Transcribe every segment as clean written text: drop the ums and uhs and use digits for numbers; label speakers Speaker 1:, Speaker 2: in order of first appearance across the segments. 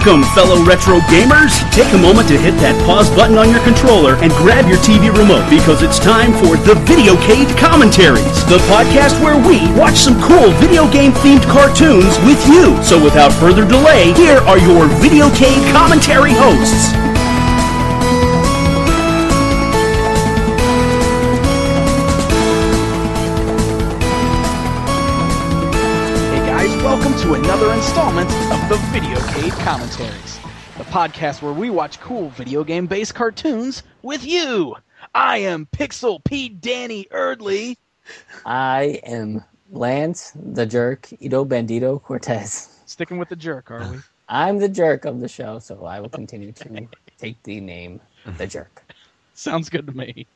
Speaker 1: Welcome, fellow retro gamers! Take a moment to hit that pause button on your controller and grab your TV remote because it's time for the Videocade Commentaries, the podcast where we watch some cool video game-themed cartoons with you. So without further delay, here are your Videocade Commentary hosts.
Speaker 2: Welcome to another installment of the Videocade Commentaries, the podcast where we watch cool video game-based cartoons with you. I am Pixel P. Danny Erdley.
Speaker 3: I am Lance, the jerk, Ito Bandito Cortez.
Speaker 2: Sticking with the jerk, are we?
Speaker 3: I'm the jerk of the show, so I will continue to take the name, the jerk. Sounds
Speaker 2: good to me.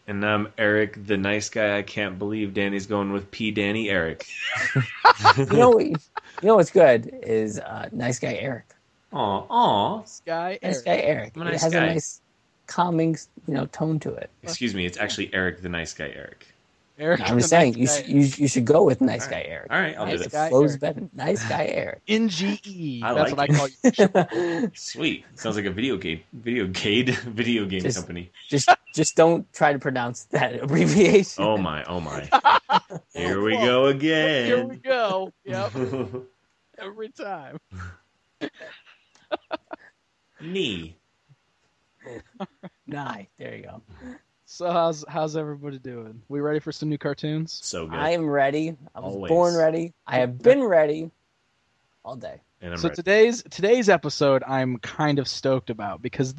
Speaker 4: And I'm Eric, the nice guy. I can't believe Danny's going with P. Danny Eric.
Speaker 3: You know what's good is nice guy Eric.
Speaker 4: Aw.
Speaker 2: Nice guy
Speaker 3: Eric.
Speaker 4: I'm a nice
Speaker 3: it has
Speaker 4: guy.
Speaker 3: a nice calming, tone to it.
Speaker 4: Excuse me, it's actually Eric, the nice guy Eric.
Speaker 2: Eric,
Speaker 3: I'm just saying you should go with nice guy Eric.
Speaker 4: All right, I'll do
Speaker 3: it.
Speaker 4: that.
Speaker 3: Flows better. Nice guy Eric.
Speaker 2: NGE.
Speaker 4: That's
Speaker 2: what I call you.
Speaker 4: Sweet. Sounds like a video game company.
Speaker 3: Just don't try to pronounce that abbreviation.
Speaker 4: Oh my. Here we go again.
Speaker 2: Here we go. Yep. Every time.
Speaker 4: Knee.
Speaker 3: Nah, there you go.
Speaker 2: So how's everybody doing? We ready for some new cartoons?
Speaker 4: So good.
Speaker 3: I am ready. I was
Speaker 4: Always.
Speaker 3: born ready. I have been ready all day.
Speaker 4: And I'm
Speaker 2: so
Speaker 4: ready.
Speaker 2: today's episode I'm kind of stoked about because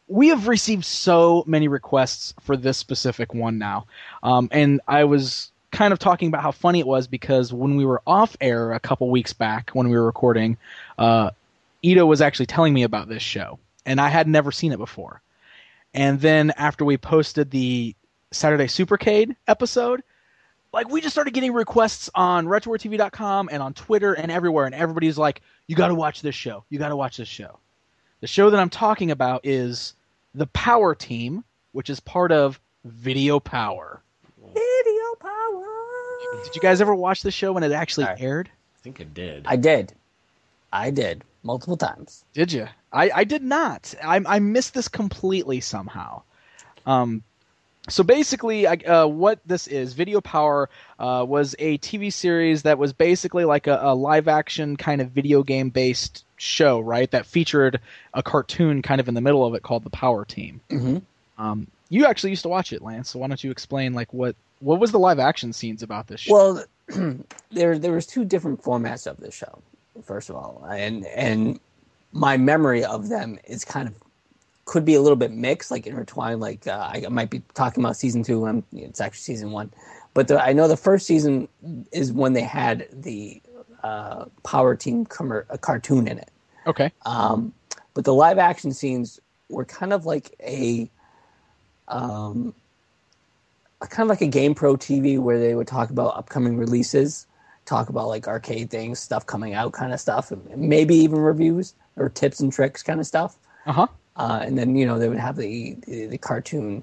Speaker 2: we have received so many requests for this specific one now. And I was kind of talking about how funny it was because when we were off air a couple weeks back when we were recording, Ito was actually telling me about this show. And I had never seen it before. And then after we posted the Saturday Supercade episode, we just started getting requests on RetroWareTV.com and on Twitter and everywhere. And everybody's like, you got to watch this show. You got to watch this show. The show that I'm talking about is The Power Team, which is part of Video Power.
Speaker 3: Video Power.
Speaker 2: Did you guys ever watch the show when it actually aired?
Speaker 4: I think I did.
Speaker 3: I did. Multiple times.
Speaker 2: Did you? I did not. I missed this completely somehow. So basically, what this is, Video Power was a TV series that was basically like a live-action kind of video game-based show, right? That featured a cartoon kind of in the middle of it called The Power Team.
Speaker 3: Mm-hmm.
Speaker 2: You actually used to watch it, Lance. So why don't you explain what was the live-action scenes about this show?
Speaker 3: Well, there was two different formats of this show. First of all, and my memory of them is could be a little bit mixed, intertwined. I might be talking about season 2. It's actually season 1, but I know the first season is when they had the Power Team cartoon in it.
Speaker 2: Okay.
Speaker 3: But the live action scenes were kind of like a GamePro TV where they would talk about upcoming releases. Talk about arcade things, stuff coming out, kind of stuff, and maybe even reviews or tips and tricks kind of stuff. And then they would have the cartoon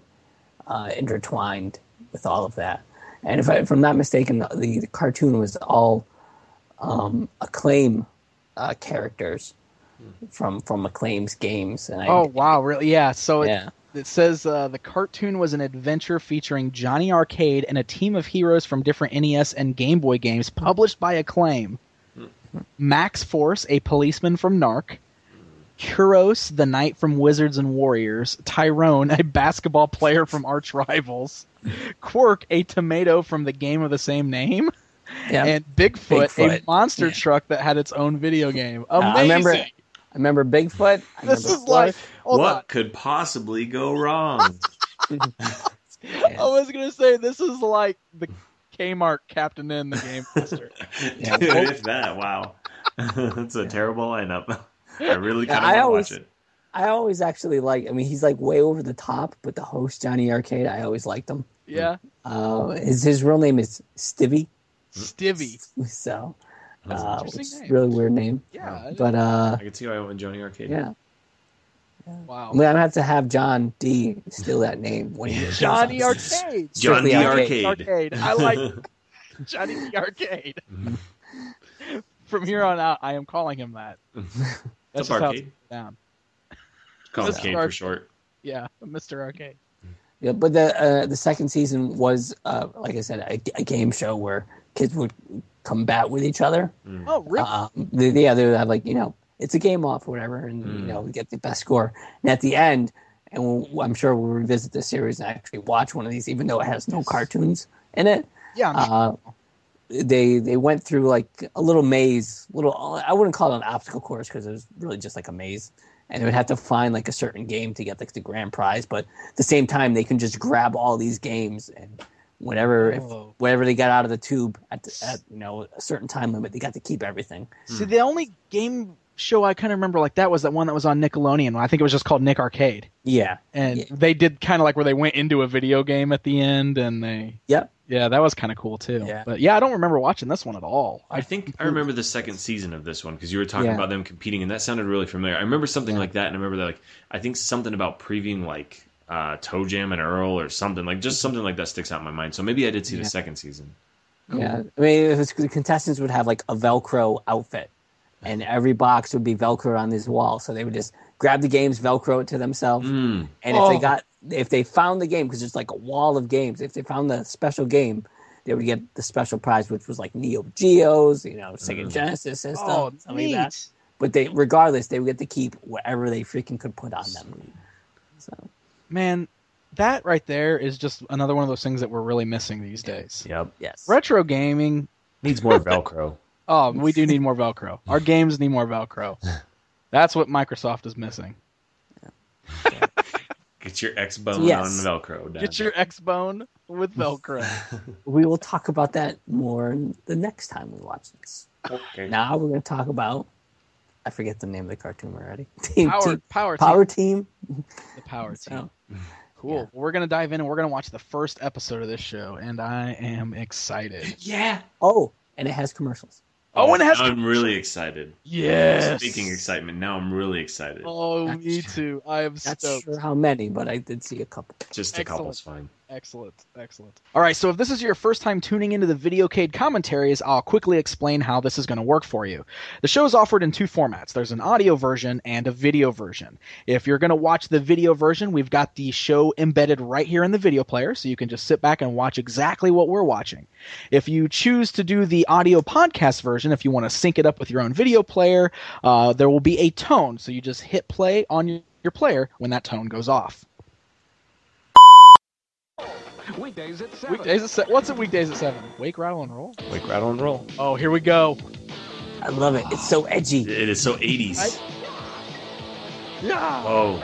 Speaker 3: intertwined with all of that. And if I'm not mistaken, the cartoon was all Acclaim characters from Acclaim's games. And
Speaker 2: wow, really? Yeah. So
Speaker 3: yeah.
Speaker 2: It says the cartoon was an adventure featuring Johnny Arcade and a team of heroes from different NES and Game Boy games published by Acclaim. Max Force, a policeman from Narc. Kuros, the knight from Wizards and Warriors. Tyrone, a basketball player from Arch Rivals. Quirk, a tomato from the game of the same name.
Speaker 3: Yeah.
Speaker 2: And Bigfoot, a monster truck that had its own video game. Amazing!
Speaker 3: I remember Bigfoot.
Speaker 2: This is like...
Speaker 4: What could possibly go wrong?
Speaker 2: I was going to say, this is like the Kmart Captain N, the Game Master.
Speaker 4: Dude, if that, wow. That's a terrible lineup. I really kind of want to watch it.
Speaker 3: I always actually he's way over the top, but the host, Johnny Arcade, I always liked him.
Speaker 2: Yeah.
Speaker 3: His real name is Stivvy.
Speaker 2: Stivvy.
Speaker 3: So...
Speaker 2: Interesting name.
Speaker 3: Really weird name.
Speaker 2: Yeah.
Speaker 3: But
Speaker 4: I can see why I went with Johnny Arcade.
Speaker 3: Yeah.
Speaker 2: Wow.
Speaker 3: I'm gonna have to have John D steal that name when he
Speaker 2: Johnny Arcade.
Speaker 4: John D.
Speaker 2: Arcade. I like Johnny D. Arcade. From here on out, I am calling him that. That's
Speaker 4: What's
Speaker 2: just
Speaker 4: Arcade?
Speaker 2: down.
Speaker 4: Call it
Speaker 2: Mr.
Speaker 4: Arcade for short.
Speaker 2: Yeah, Mr. Arcade.
Speaker 3: Yeah, but the second season was, like I said, a game show where kids would combat with each other.
Speaker 2: Oh, really?
Speaker 3: They would have like, it's a game off or whatever, and we get the best score. And at the end, and I'm sure we'll revisit the series and actually watch one of these, even though it has no cartoons in it.
Speaker 2: Yeah.
Speaker 3: They went through like a little maze, I wouldn't call it an obstacle course because it was really just like a maze. And they would have to find like a certain game to get like the grand prize, but at the same time they can just grab all these games and whatever they got out of the tube at a certain time limit, they got to keep everything.
Speaker 2: See, the only game show I kind of remember like that was that one that was on Nickelodeon. I think it was just called Nick Arcade.
Speaker 3: Yeah,
Speaker 2: and they did kind of like where they went into a video game at the end, and yeah, that was kind of cool too.
Speaker 3: Yeah.
Speaker 2: But yeah, I don't remember watching this one at all.
Speaker 4: I think I remember the second season of this one because you were talking about them competing, and that sounded really familiar. I remember something like that, and I remember that I think something about previewing like Toe Jam and Earl or something like just something like that sticks out in my mind. So maybe I did see the second season.
Speaker 3: Cool. Yeah, I mean, the contestants would have like a Velcro outfit, and every box would be Velcro on this wall, so they would just grab the games, Velcro it to themselves, and if they found the game, because there's like a wall of games, if they found the special game, they would get the special prize, which was like Neo Geos, Sega Genesis system, something like that. But regardless, they would get to keep whatever they freaking could put on them. So,
Speaker 2: man, that right there is just another one of those things that we're really missing these days.
Speaker 4: Yep.
Speaker 3: Yes.
Speaker 2: Retro gaming
Speaker 4: needs more Velcro.
Speaker 2: Oh, we do need more Velcro. Our games need more Velcro. That's what Microsoft is missing.
Speaker 4: Yeah. Get your X-Bone on Velcro.
Speaker 2: Get your X-Bone with Velcro.
Speaker 3: We will talk about that more the next time we watch this.
Speaker 2: Okay.
Speaker 3: Now we're going to talk about, I forget the name of the cartoon already.
Speaker 2: Power
Speaker 3: Team.
Speaker 2: The Power Team. Cool. Yeah. Well, we're going to dive in and we're going to watch the first episode of this show, and I am excited.
Speaker 4: Yeah.
Speaker 3: Oh, and it has commercials.
Speaker 2: Oh, and it has.
Speaker 4: I'm really excited.
Speaker 2: Yes.
Speaker 4: Speaking excitement, now I'm really excited.
Speaker 2: Oh, me too. I am stoked.
Speaker 3: Not sure how many, but I did see a couple.
Speaker 4: Just a couple's fine.
Speaker 2: Excellent. All right, so if this is your first time tuning into the Videocade Commentaries, I'll quickly explain how this is going to work for you. The show is offered in two formats. There's an audio version and a video version. If you're going to watch the video version, we've got the show embedded right here in the video player, so you can just sit back and watch exactly what we're watching. If you choose to do the audio podcast version, if you want to sync it up with your own video player, there will be a tone, so you just hit play on your player when that tone goes off.
Speaker 5: Weekdays at 7.
Speaker 2: What's it weekdays at 7? Wake, rattle, and roll?
Speaker 4: Wake, rattle, and roll.
Speaker 2: Oh, here we go.
Speaker 3: I love it. It's so edgy.
Speaker 4: It is so 80s.
Speaker 2: Yeah.
Speaker 4: Oh.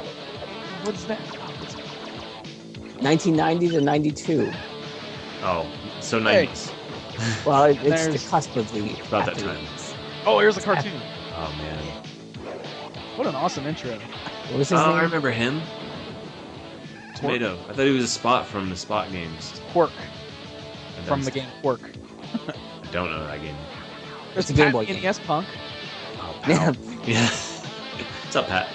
Speaker 2: What's that?
Speaker 3: 1990 to 92.
Speaker 4: Oh, so 90s.
Speaker 3: Well, it's the cusp of the...
Speaker 4: About that time.
Speaker 2: Oh, here's a cartoon.
Speaker 4: Oh, man.
Speaker 2: What an awesome intro.
Speaker 3: What was his name?
Speaker 4: I remember him. Tomato. I thought he was a Spot from the Spot games.
Speaker 2: Quirk. From the game Quirk.
Speaker 4: I don't know that game.
Speaker 3: It's a Game Boy game.
Speaker 2: NES Punk.
Speaker 4: Oh, Pat. Yeah. What's up, Pat?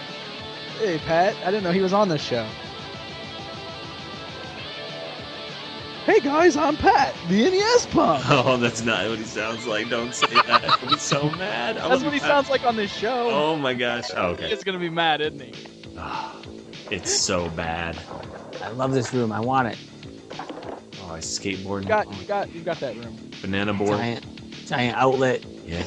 Speaker 2: Hey, Pat. I didn't know he was on this show. Hey, guys, I'm Pat, the NES Punk.
Speaker 4: Oh, that's not what he sounds like. Don't say that. I'll be so mad.
Speaker 2: That's what he sounds like on this show.
Speaker 4: Oh, my gosh. Oh, okay.
Speaker 2: He's going to be mad, isn't he?
Speaker 4: It's so bad.
Speaker 3: I love this room. I want it.
Speaker 4: Oh, I skateboard.
Speaker 2: You got that room.
Speaker 4: Banana board.
Speaker 3: Giant outlet.
Speaker 4: Yeah.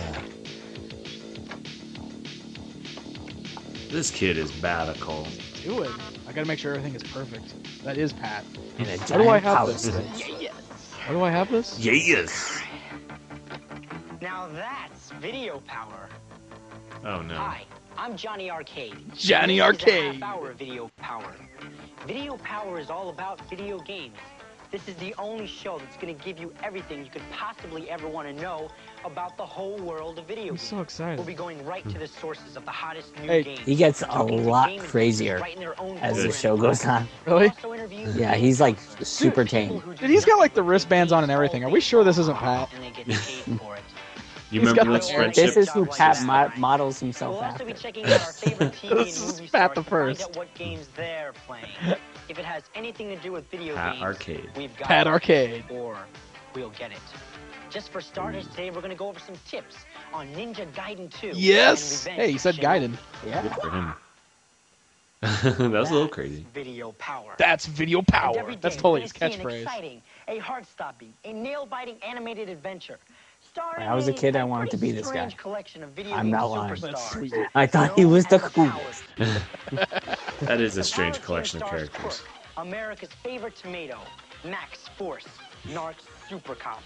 Speaker 4: This kid is badical.
Speaker 2: Do it. I gotta make sure everything is perfect. That is Pat.
Speaker 3: And a
Speaker 2: How do I have
Speaker 3: power
Speaker 2: this?
Speaker 3: switch.
Speaker 2: How do I have this?
Speaker 4: Yes.
Speaker 6: Now that's video power.
Speaker 4: Oh no.
Speaker 6: Hi, I'm Johnny Arcade.
Speaker 2: Johnny
Speaker 6: This is
Speaker 2: Arcade.
Speaker 6: a half hour video power. Video power is all about video games. This is the only show that's going to give you everything you could possibly ever want to know about the whole world of video games.
Speaker 2: I'm so excited.
Speaker 6: We'll be going right to the sources of the hottest new games.
Speaker 3: He gets a lot crazier as the show goes on.
Speaker 2: Really?
Speaker 3: Yeah, he's like super tame.
Speaker 2: Dude, he's got like the wristbands on and everything. Are we sure this isn't Pat?
Speaker 4: You remember this
Speaker 3: This
Speaker 4: friendship?
Speaker 3: is who Pat models himself
Speaker 6: We'll also
Speaker 3: after.
Speaker 6: be checking out our favorite TV
Speaker 2: This
Speaker 6: and
Speaker 2: is
Speaker 6: movie
Speaker 2: Pat
Speaker 6: stars
Speaker 2: the
Speaker 6: to
Speaker 2: First.
Speaker 6: find out what games they're playing. If it has anything to do with video
Speaker 4: Pat
Speaker 6: games,
Speaker 4: Arcade.
Speaker 6: we've got
Speaker 2: Pat Arcade.
Speaker 6: Or we'll get it. Just for starters, today we're going to go over some tips on Ninja Gaiden 2.
Speaker 2: Yes! Hey, he said Gaiden.
Speaker 3: Yeah.
Speaker 4: Good for him. That was a little crazy.
Speaker 6: Video power.
Speaker 2: That's video power. That's totally his catchphrase.
Speaker 6: Exciting, a heart-stopping, a nail-biting animated adventure.
Speaker 3: When I was a kid, I wanted to be this guy. I'm not lying.
Speaker 2: That's sweet.
Speaker 3: I thought he was the coolest.
Speaker 4: That is a strange collection of characters.
Speaker 6: America's favorite tomato, Max Force, Narc's Super Cop,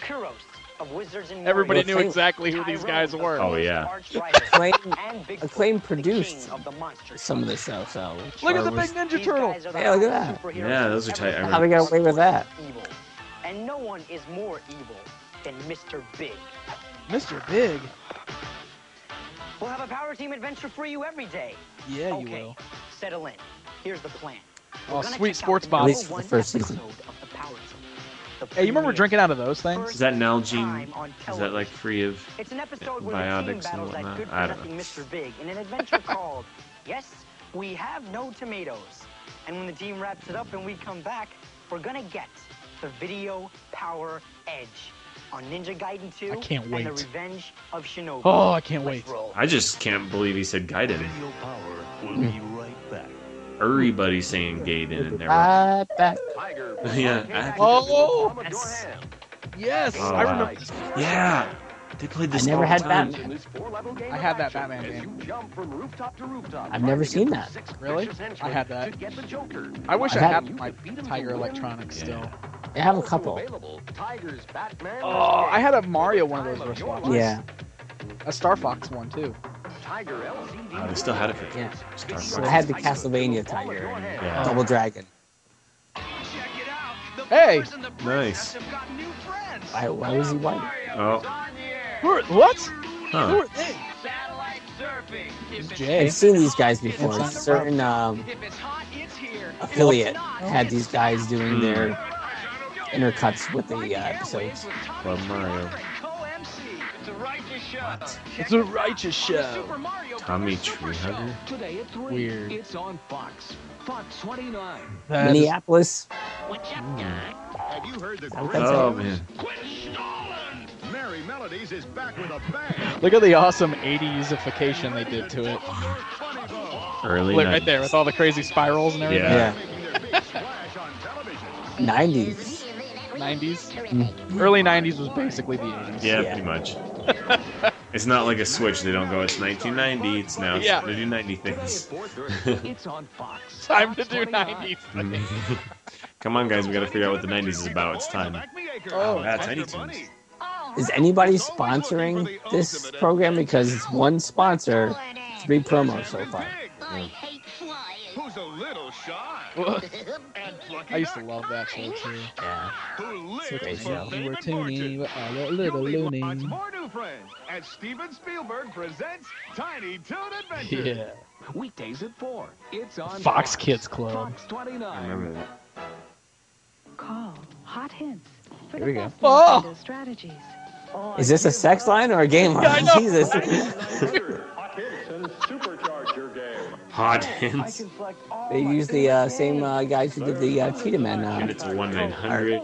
Speaker 6: Kuros of Wizards and
Speaker 2: Everybody knew exactly who these guys were.
Speaker 4: Oh, yeah.
Speaker 3: Acclaim produced some of the show, so...
Speaker 2: Look at the big Ninja Turtle!
Speaker 3: Yeah, look at that.
Speaker 4: Yeah, those are tight.
Speaker 3: How they got away with that?
Speaker 6: Evil. And no one is more evil than Mr. Big.
Speaker 2: Mr. Big?
Speaker 6: We'll have a Power Team adventure for you every day.
Speaker 2: Yeah,
Speaker 6: okay,
Speaker 2: you will.
Speaker 6: Settle in. Here's the plan.
Speaker 2: Oh, sweet sports bottle.
Speaker 3: At least for the first season.
Speaker 2: Hey, you remember drinking out of those things?
Speaker 4: Is that Nalgene? Is that like free of
Speaker 6: It's an episode where
Speaker 4: biotics
Speaker 6: the team battles
Speaker 4: and
Speaker 6: that good
Speaker 4: whatnot? I don't
Speaker 6: for
Speaker 4: know.
Speaker 6: nothing Mr. Big in an adventure called Yes, We Have No Tomatoes. And when the team wraps it up and we come back, we're gonna get the Video Power Edge on Ninja Gaiden 2
Speaker 2: I can't
Speaker 6: and the
Speaker 2: wait.
Speaker 6: Revenge of Shinobi.
Speaker 2: Oh, I can't wait.
Speaker 4: I just can't believe he said Gaiden.
Speaker 7: Video Power will be right back.
Speaker 4: Everybody's saying Gaiden and everything.
Speaker 3: Back.
Speaker 4: Yeah.
Speaker 2: Oh!
Speaker 3: Yes.
Speaker 2: Yes!
Speaker 4: Oh,
Speaker 2: I
Speaker 4: wow.
Speaker 2: remember.
Speaker 4: Yeah. They played this
Speaker 3: I never
Speaker 4: all
Speaker 3: had
Speaker 4: the time.
Speaker 3: Batman.
Speaker 2: I had that Batman game.
Speaker 3: I've never seen that.
Speaker 2: Really? I had that. I wish I had my Tiger Electronics still.
Speaker 3: I have a couple.
Speaker 2: Oh, I had a Mario one of those wristwatches.
Speaker 3: Yeah.
Speaker 2: A Star Fox one, too.
Speaker 4: Oh, they still had it for
Speaker 3: Yeah.
Speaker 4: Star
Speaker 3: So
Speaker 4: Wars.
Speaker 3: I had the Castlevania Tiger and
Speaker 4: Yeah.
Speaker 3: Double Dragon.
Speaker 2: Hey!
Speaker 4: Nice.
Speaker 3: Why was he white?
Speaker 4: Oh.
Speaker 2: What? Who
Speaker 4: Huh.
Speaker 2: are they? Jay.
Speaker 3: I've seen these guys before.
Speaker 2: It's not-
Speaker 3: Certain affiliate had these guys doing their intercuts with the episodes.
Speaker 4: Club Mario.
Speaker 2: It's a righteous show.
Speaker 4: Tommy Treehugger.
Speaker 7: Today at 3.
Speaker 2: Weird.
Speaker 7: It's on Fox. Fox 29.
Speaker 2: That is-
Speaker 3: Minneapolis.
Speaker 8: Have you heard the
Speaker 4: Oh, man.
Speaker 8: Merry Melodies is back with a bang.
Speaker 2: Look at the awesome 80s-ification they did to it.
Speaker 4: Early
Speaker 2: Look
Speaker 4: 90s.
Speaker 2: right there with all the crazy spirals and everything.
Speaker 4: Yeah.
Speaker 8: Making their big splash on television.
Speaker 3: 90s.
Speaker 2: 90s. Early 90s was basically the 80s.
Speaker 4: Yeah,
Speaker 3: Yeah.
Speaker 4: pretty much. It's not like a switch. They don't go, it's 1990. It's now
Speaker 2: Yeah.
Speaker 4: they do 90 things.
Speaker 7: It's on Fox.
Speaker 2: Time to do 90s.
Speaker 4: Come on, guys. We got to figure out what the 90s is about. It's time.
Speaker 2: Oh,
Speaker 4: Yeah, Tiny Toons.
Speaker 3: Is anybody sponsoring this program? Because it's one sponsor, 3 promos so far.
Speaker 8: Who's a little shy.
Speaker 2: I used to love that show, too.
Speaker 3: Yeah.
Speaker 8: Who lives
Speaker 3: Great
Speaker 8: for
Speaker 3: show.
Speaker 8: fame
Speaker 2: We were
Speaker 8: and
Speaker 2: tuning,
Speaker 8: fortune.
Speaker 2: we were a little
Speaker 8: You'll be
Speaker 2: loony.
Speaker 8: more new friends as Steven Spielberg presents Tiny Toon Adventures.
Speaker 2: Yeah.
Speaker 7: Weekdays at 4. It's on
Speaker 2: Fox Kids Club.
Speaker 7: Fox
Speaker 4: I
Speaker 7: 29.
Speaker 4: remember that.
Speaker 9: Call Hot Hints for
Speaker 3: Here we
Speaker 9: the
Speaker 3: go.
Speaker 9: best
Speaker 2: Oh!
Speaker 9: Nintendo strategies.
Speaker 3: Is this a sex line or a game line?
Speaker 2: Yeah, I know.
Speaker 3: Jesus.
Speaker 4: Hot hints.
Speaker 3: They use the same guys who did the Cheetah Man.
Speaker 4: And it's a 1-900.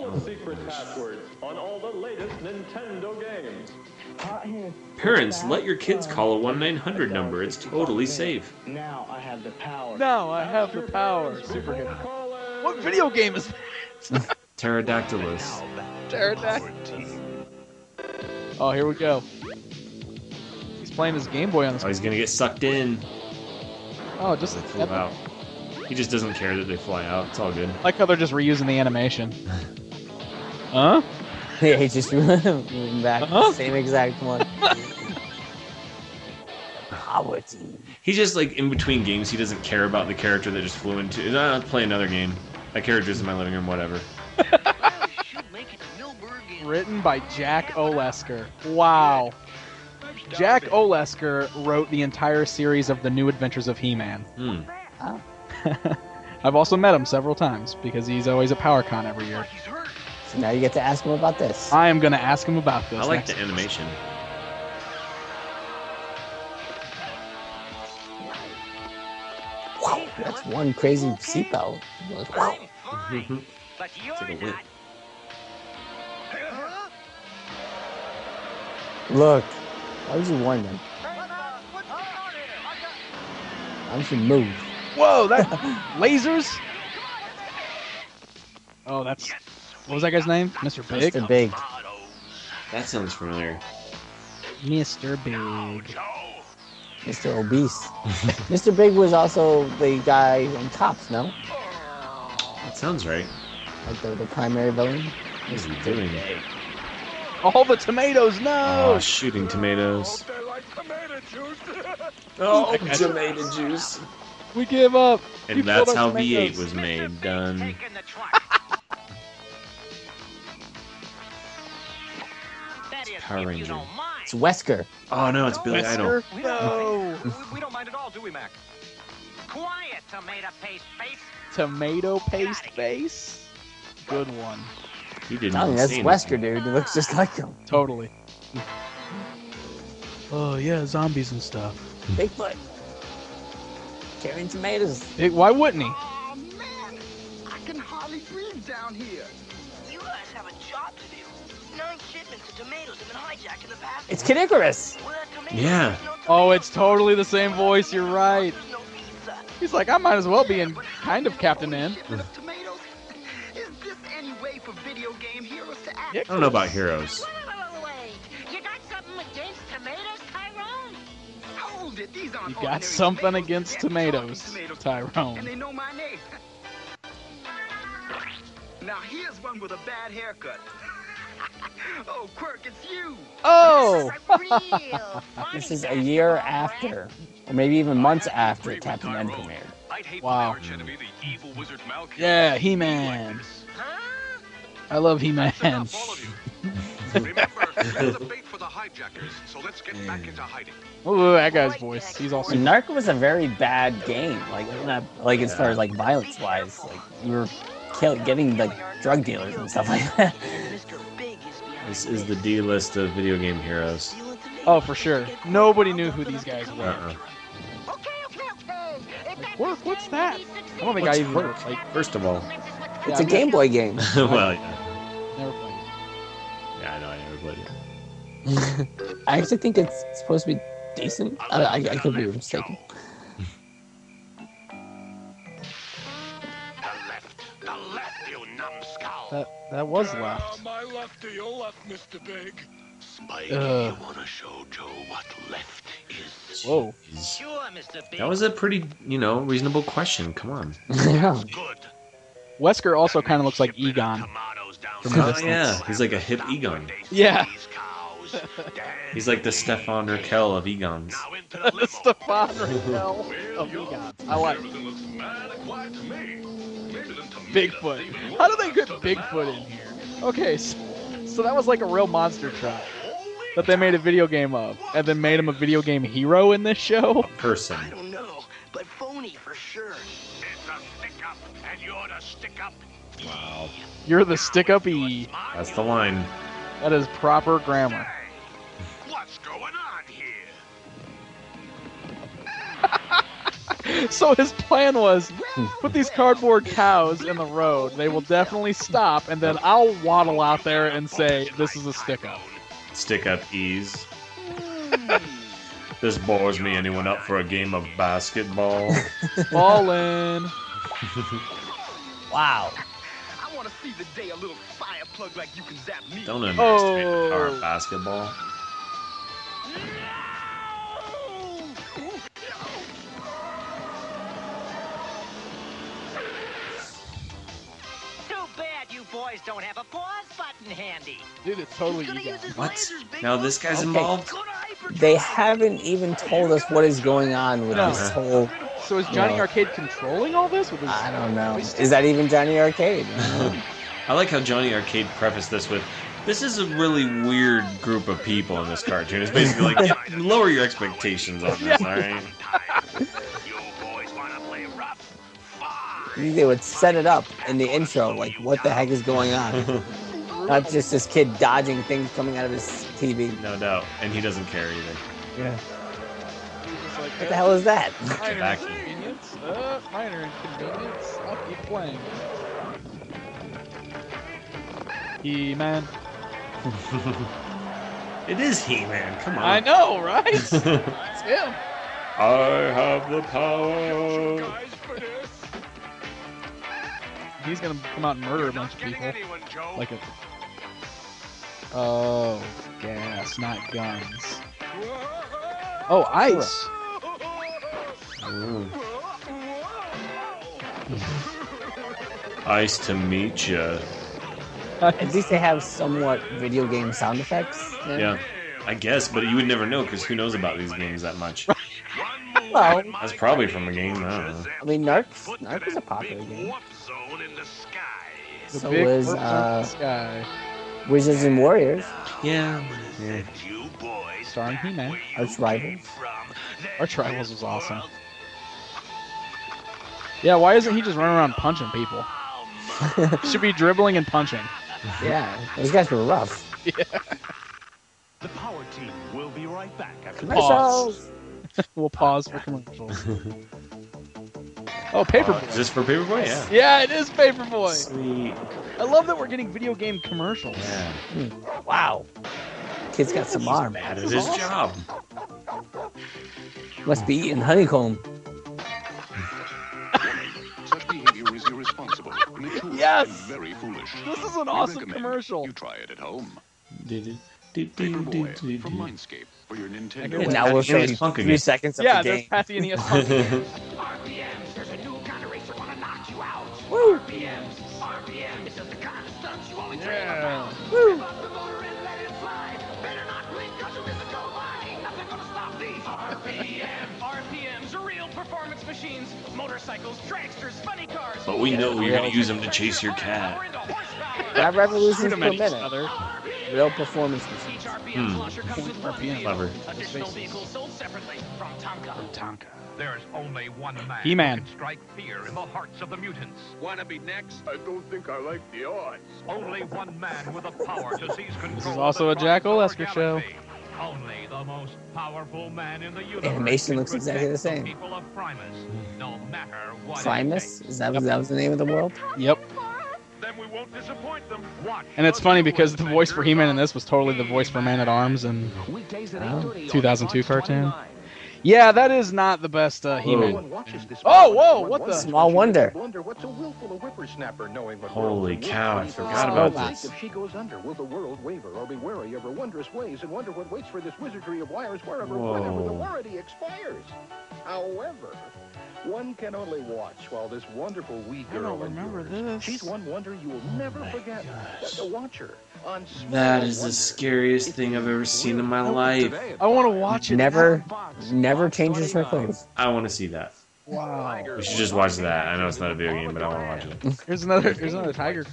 Speaker 4: Parents, let your kids call a 1-900 number. It's totally safe.
Speaker 6: Now I have the power.
Speaker 2: Now I have the power. Super good. What video game is that?
Speaker 4: Pterodactylus.
Speaker 2: Pterodactyl. Oh, here we go. He's playing his Game Boy on
Speaker 4: Oh,
Speaker 2: this.
Speaker 4: he's gonna get sucked in.
Speaker 2: Oh, just
Speaker 4: They flew out. He just doesn't care that they fly out. It's all good.
Speaker 2: like how they're just reusing the animation. Huh?
Speaker 3: Yeah, he's just moving back.
Speaker 2: Uh-huh.
Speaker 3: Same exact one. Power team.
Speaker 4: He's just like in between games. He doesn't care about the character that just flew into. I'll play another game. That character's in my living room. Whatever.
Speaker 2: Written by Jack Olesker. Wow. Jack Olesker wrote the entire series of The New Adventures of He-Man.
Speaker 4: Hmm.
Speaker 3: Oh.
Speaker 2: I've also met him several times because he's always at PowerCon every year.
Speaker 3: So now you get to ask him about this.
Speaker 2: I am going to ask him about this.
Speaker 4: I like
Speaker 2: next
Speaker 4: the animation.
Speaker 3: Wow, that's one crazy seatbelt. Wow.
Speaker 6: But you're
Speaker 4: It's like a whip.
Speaker 6: not.
Speaker 3: Look. Why would you warn them? I should move.
Speaker 2: Whoa, that lasers? Oh, that's what was that guy's name? Mr. Big?
Speaker 3: Mr. Big.
Speaker 4: That sounds familiar.
Speaker 2: Mr. Big.
Speaker 3: Mr. Obese. Mr. Big was also the guy in Cops, no?
Speaker 4: That sounds right.
Speaker 3: Like the primary villain?
Speaker 4: What is he doing?
Speaker 2: All the tomatoes, no!
Speaker 4: Oh, shooting tomatoes.
Speaker 3: Oh,
Speaker 4: tomato juice.
Speaker 2: We give up.
Speaker 4: And that's how V8 was made. Done. Power Ranger.
Speaker 3: It's Wesker.
Speaker 4: Oh no, it's Billy Idol.
Speaker 2: No.
Speaker 5: We don't mind at all, do we, Mac?
Speaker 6: Quiet, tomato paste face.
Speaker 2: Tomato paste face. Good one.
Speaker 4: He didn't.
Speaker 3: Tell me, that's Wesker, dude. He looks just like him.
Speaker 2: Totally. Oh yeah, zombies and stuff.
Speaker 3: Bigfoot. Carrying tomatoes.
Speaker 2: Why wouldn't he?
Speaker 8: Oh, man. I can hardly breathe down here.
Speaker 6: You guys have a job to do. 9 shipments of tomatoes have been hijacked in the past.
Speaker 3: It's Kid Icarus.
Speaker 4: Yeah.
Speaker 2: Oh, it's totally the same voice. You're right. He's like, I might as well be in kind of Captain N.
Speaker 8: Is this any way for video game heroes to act?
Speaker 4: I don't know about heroes.
Speaker 6: Wait. You got something against tomatoes, Tyrone?
Speaker 8: Hold it. These aren't
Speaker 2: You got
Speaker 8: ordinary
Speaker 2: something
Speaker 8: tomatoes.
Speaker 2: against
Speaker 8: They're
Speaker 2: tomatoes,
Speaker 8: talking
Speaker 2: Tyrone.
Speaker 8: And they know my name. Now here's one with a bad haircut. Oh, Quirk, it's you.
Speaker 2: Oh!
Speaker 3: This is a year after, or maybe even months after Captain N premiered.
Speaker 2: Wow. Yeah, He-Man. I love He-Man. Oh, that guy's voice. He's awesome.
Speaker 3: Narc was a very bad game, like as far as like violence wise, like we were getting like drug dealers and stuff like that.
Speaker 4: This is the D list of video game heroes.
Speaker 2: Oh, for sure. Nobody knew who these guys were. Quirk, what's that? I don't think I even heard. Like,
Speaker 4: first of all,
Speaker 3: it's a Game Boy game.
Speaker 4: Well, yeah.
Speaker 2: Never played it.
Speaker 4: Yeah, I know. I never played it.
Speaker 3: I actually think it's supposed to be decent. I could be mistaken.
Speaker 2: That was left.
Speaker 8: My left to your left, Mr. Big.
Speaker 7: Spike, you want to show Joe what left is?
Speaker 2: Whoa.
Speaker 6: Sure, Mr. Big.
Speaker 4: That was a pretty, reasonable question. Come on.
Speaker 3: Yeah.
Speaker 7: Good.
Speaker 2: Wesker also kind of looks like Egon.
Speaker 4: Oh, yeah. He's like a hip Egon.
Speaker 2: Yeah.
Speaker 4: He's like the Stefan Raquel of Egons.
Speaker 2: The Stefan Raquel of Egon. I like it. Bigfoot. How did they get Bigfoot in here? Okay, so that was like a real monster truck that they made a video game of, and then made him a video game hero in this show.
Speaker 4: Person.
Speaker 6: I don't know, but phony for sure.
Speaker 7: It's a stick-up, and you're the stick-up.
Speaker 4: Wow.
Speaker 2: You're the stick-up-y.
Speaker 4: That's the line.
Speaker 2: That is proper grammar.
Speaker 7: What's going on here?
Speaker 2: So his plan was, put these cardboard cows in the road. They will definitely stop, and then I'll waddle out there and say, this is a stick-up.
Speaker 4: Stick-up ease. This bores me. Anyone up for a game of basketball?
Speaker 2: Ballin'.
Speaker 3: Wow.
Speaker 8: I want to see the day a little fire plug like you can zap me.
Speaker 4: Don't underestimate the power of basketball.
Speaker 6: Too bad you boys don't have a pause button handy.
Speaker 2: Dude, it's totally Egon.
Speaker 4: What? Now this guy's involved?
Speaker 3: They haven't even told us what is going on with this whole.
Speaker 2: So is Johnny Arcade controlling all this? With his
Speaker 3: I don't know. Is that even Johnny Arcade?
Speaker 4: I like how Johnny Arcade prefaced this with, this is a really weird group of people in this cartoon. It's basically like, yeah, lower your expectations on this, alright?
Speaker 3: They would set it up in the intro, like, what the heck is going on? Not just this kid dodging things coming out of his TV.
Speaker 4: No doubt. And he doesn't care either.
Speaker 3: Yeah. What the hell is that?
Speaker 2: Minor inconvenience. Minor inconvenience. I'll keep playing. He-Man.
Speaker 4: It is He-Man. Come on.
Speaker 2: I know, right? It's him.
Speaker 4: I have the power.
Speaker 2: He's gonna come out and murder a bunch of people. Like a. Oh, gas, not guns. Oh, ice.
Speaker 4: Ice to meet ya.
Speaker 3: At least they have somewhat video game sound effects.
Speaker 4: Yeah, I guess, but you would never know because who knows about these games that much?
Speaker 3: Well,
Speaker 4: that's probably from a game. I don't know.
Speaker 3: I mean, Narc was a popular game.
Speaker 2: The
Speaker 3: So
Speaker 2: big
Speaker 3: was
Speaker 2: purple sky.
Speaker 3: Wizards and Warriors.
Speaker 4: Yeah.
Speaker 2: Starring He-Man.
Speaker 3: Arch Rivals.
Speaker 2: Arch Rivals was awesome. Yeah, why isn't he just running around punching people? He should be dribbling and punching.
Speaker 3: Yeah, those guys were rough.
Speaker 2: Yeah.
Speaker 7: The power team will be right back after
Speaker 3: Commercials.
Speaker 2: We'll pause for commercials. Oh, Paperboy.
Speaker 4: Is this for Paperboy? Yeah.
Speaker 2: Yeah, it is Paperboy.
Speaker 4: Sweet.
Speaker 2: I love that we're getting video game commercials.
Speaker 4: Yeah.
Speaker 3: Wow. Kid's got some arm.
Speaker 4: That is his job.
Speaker 3: Must be eating honeycomb.
Speaker 7: Such behavior is irresponsible, immature,
Speaker 2: Yes!
Speaker 7: and very foolish.
Speaker 2: This is an
Speaker 7: We
Speaker 2: awesome
Speaker 7: recommend
Speaker 2: commercial.
Speaker 7: You try it at home.
Speaker 4: Did
Speaker 7: Paperboy from Mindscape for your Nintendo.
Speaker 3: And now we'll show you 3 seconds of
Speaker 2: Yeah,
Speaker 3: the
Speaker 2: there's
Speaker 3: game.
Speaker 2: Patty and ES Punk.
Speaker 8: RPMs, there's a new kind of racer gonna knock you out.
Speaker 3: Woo.
Speaker 8: RPMs, RPMs is the kind of stunts you only dream
Speaker 2: Yeah.
Speaker 8: about. Rev up the motor and let it fly. Better not blink 'cause you miss a go by. Ain't nothing gonna stop these RPMs. RPMs are real performance machines. Motorcycles, dragsters, funny cars.
Speaker 4: But we know you're gonna use them to chase your cat.
Speaker 3: Not revolutions
Speaker 2: Shoot
Speaker 3: per
Speaker 2: 'em at each
Speaker 3: minute.
Speaker 2: other.
Speaker 3: Real performance machines.
Speaker 8: Each RPM launcher comes with
Speaker 2: RPM.
Speaker 4: Clever.
Speaker 8: additional vehicles sold separately from Tonka.
Speaker 2: Tonka.
Speaker 10: There's only one man
Speaker 2: He-Man.
Speaker 10: who can strike fear in the hearts of the mutants.
Speaker 7: Wanna be next? I don't think I like the odds.
Speaker 10: Only one man with the power to seize control.
Speaker 2: This is also
Speaker 10: of
Speaker 2: a
Speaker 10: the
Speaker 2: Jack
Speaker 10: Triangular
Speaker 2: Olesker show.
Speaker 10: Galaxy. Only the most powerful man in the universe.
Speaker 3: Animation
Speaker 10: can
Speaker 3: looks exactly
Speaker 10: protect
Speaker 3: the same.
Speaker 10: People of Primus, no matter what.
Speaker 3: Primus?
Speaker 10: it
Speaker 3: Is that was the name of the world?
Speaker 2: Yep.
Speaker 10: takes. Then we won't disappoint them. Watch
Speaker 2: And it's
Speaker 10: the
Speaker 2: funny
Speaker 10: new
Speaker 2: because the voice for He-Man in
Speaker 10: Adventures
Speaker 2: this was totally the voice for Man-at-Arms in
Speaker 8: Weekdays at
Speaker 3: Oh.
Speaker 8: 8:30 on
Speaker 2: 2002
Speaker 8: Fox
Speaker 2: cartoon.
Speaker 8: 29.
Speaker 2: Yeah, that is not the best He-Man.
Speaker 8: Oh,
Speaker 2: whoa, what the?
Speaker 3: Small wonder.
Speaker 11: Wonder what's a willful whippersnapper knowing what
Speaker 4: Holy
Speaker 11: world's
Speaker 4: cow, I
Speaker 11: world
Speaker 4: forgot
Speaker 11: is.
Speaker 4: about
Speaker 3: Robots.
Speaker 4: this.
Speaker 11: If she goes under, will the world waver or be wary of her wondrous ways and wonder what waits for this wizardry of wires wherever, whenever the warranty expires? However, one can only watch while this wonderful wee girl
Speaker 2: don't remember
Speaker 11: endures.
Speaker 2: this.
Speaker 11: She's one wonder you will never forget. To watch her on Small
Speaker 4: That is the
Speaker 11: Wonder.
Speaker 4: scariest thing I've ever seen in my life.
Speaker 2: I want to watch it.
Speaker 3: Never changes her clothes.
Speaker 4: I want to see that.
Speaker 2: Wow.
Speaker 4: We should just watch that. I know it's not a video game, but I want to watch it.
Speaker 2: Here's another tiger.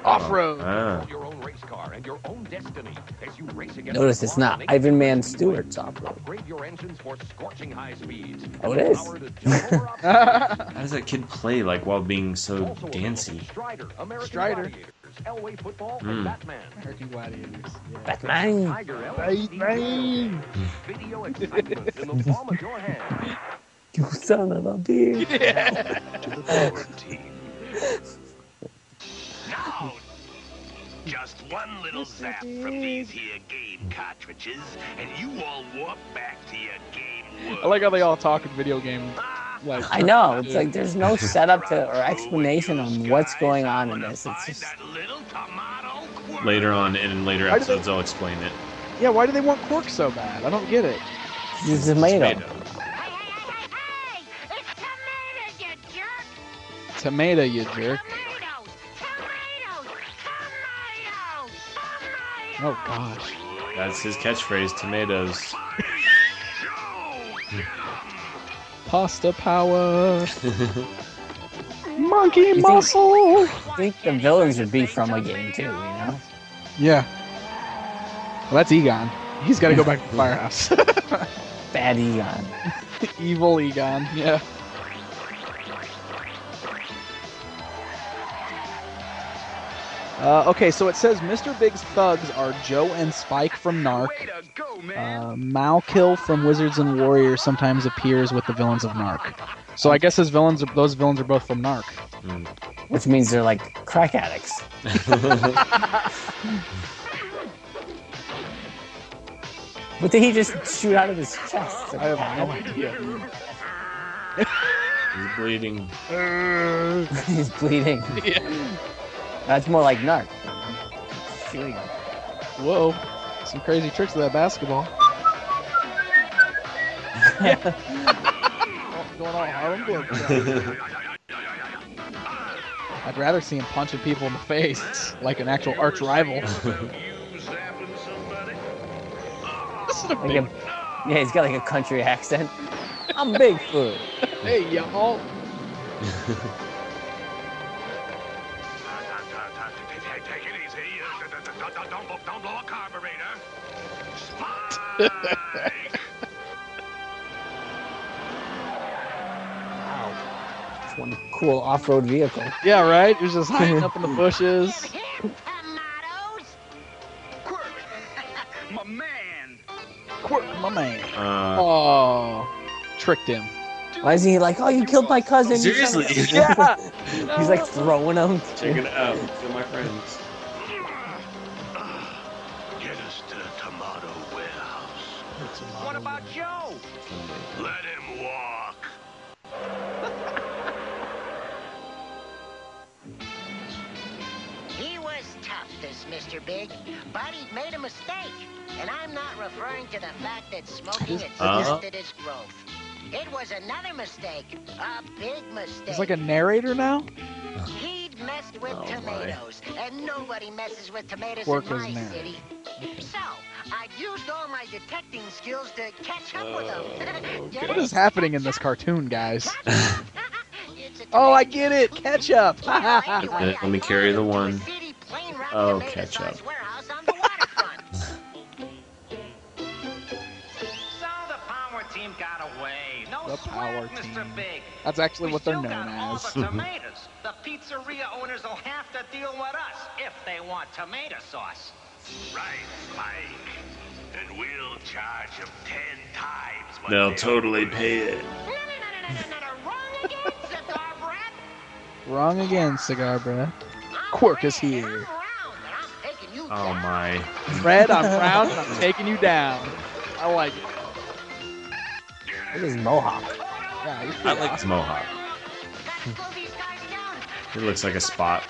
Speaker 2: Off-road.
Speaker 4: Ah.
Speaker 7: Your own race car and your own destiny as you race against
Speaker 3: Notice it's not Ivan Man Stewart's off-road.
Speaker 7: Upgrade your engines for scorching high speeds.
Speaker 3: Oh, it is.
Speaker 7: Power to jump over
Speaker 4: How does that kid play like while being so
Speaker 7: Also
Speaker 4: dancey?
Speaker 7: Strider, American
Speaker 2: Strider.
Speaker 7: Gladiators, Elway football,
Speaker 4: Hmm.
Speaker 7: and Batman.
Speaker 2: American Gladiators. Yeah.
Speaker 3: Batman.
Speaker 7: Tiger LSD video excitement in the palm of your hand.
Speaker 3: You son of a bitch.
Speaker 7: To the power team.
Speaker 8: Now, just one little zap from these here game cartridges, and you all warp back to your game world.
Speaker 2: I like how they all talk in video game. Like
Speaker 3: I know. It's like there's no setup to or explanation on what's going on in this. It's just
Speaker 4: Later on, and in later
Speaker 2: Why do they-
Speaker 4: episodes, I'll explain it.
Speaker 2: Yeah, why do they want Quark so bad? I don't get it.
Speaker 3: it's tomato.
Speaker 2: Tomato, you jerk. Oh gosh.
Speaker 4: That's his catchphrase, tomatoes.
Speaker 2: Pasta power. Monkey muscle.
Speaker 3: I think the villains would be from a game too, you know?
Speaker 2: Yeah. Well, that's Egon. He's got to go back to the firehouse.
Speaker 3: Bad Egon.
Speaker 2: Evil Egon. Yeah. Okay, so it says Mr. Big's thugs are Joe and Spike from Narc. Malkill from Wizards and Warriors sometimes appears with the villains of Narc. So I guess those villains are both from Narc.
Speaker 3: Which means they're like crack addicts. What did he just shoot out of his chest?
Speaker 2: I have no idea.
Speaker 4: He's bleeding.
Speaker 3: He's bleeding.
Speaker 2: Yeah.
Speaker 3: That's more like Narc. Shooting.
Speaker 2: Whoa. Some crazy tricks with that basketball. Yeah. Going on Harlem Globetrotter. I'd rather see him punching people in the face like an actual arch rival.
Speaker 3: Yeah, he's got like a country accent. I'm Bigfoot.
Speaker 2: Hey, y'all.
Speaker 7: Take it easy. Don't blow a carburetor.
Speaker 3: Wow. It's one cool off-road vehicle.
Speaker 2: Yeah, right? He was just hiding up in the bushes.
Speaker 8: My man.
Speaker 2: Quirk, my man. Oh, tricked him.
Speaker 3: Why is he like, oh, you killed my cousin?
Speaker 4: Seriously?
Speaker 3: Yeah. He's like throwing them.
Speaker 4: Check it out. Kill my friends.
Speaker 7: Get us to the tomato warehouse.
Speaker 8: What about Joe?
Speaker 7: Let him walk.
Speaker 12: He was tough, this Mr. Big, but he made a mistake. And I'm not referring to the fact that smoking had stunted his growth. It was another mistake, a big mistake.
Speaker 2: He's like a narrator now?
Speaker 12: He'd messed with tomatoes, and nobody messes with tomatoes
Speaker 2: Quirk
Speaker 12: in my
Speaker 2: is
Speaker 12: city. So, I used all my detecting skills to catch up with him.
Speaker 2: What is happening in this cartoon, guys? Oh, I get it! Ketchup!
Speaker 4: Let me carry the one. Oh, ketchup.
Speaker 2: The power team. That's actually what they're known as.
Speaker 8: The pizzeria owners will have to deal with us if they want tomato sauce.
Speaker 7: Right, Mike. And we'll charge them 10 times what
Speaker 4: They'll totally pay it.
Speaker 2: Wrong again, Cigar Breath. Quirk is here.
Speaker 4: Oh my.
Speaker 2: Red, I'm round and I'm taking you down. I like it.
Speaker 3: Look at his mohawk.
Speaker 2: Yeah,
Speaker 4: I like his mohawk. It looks like a spot.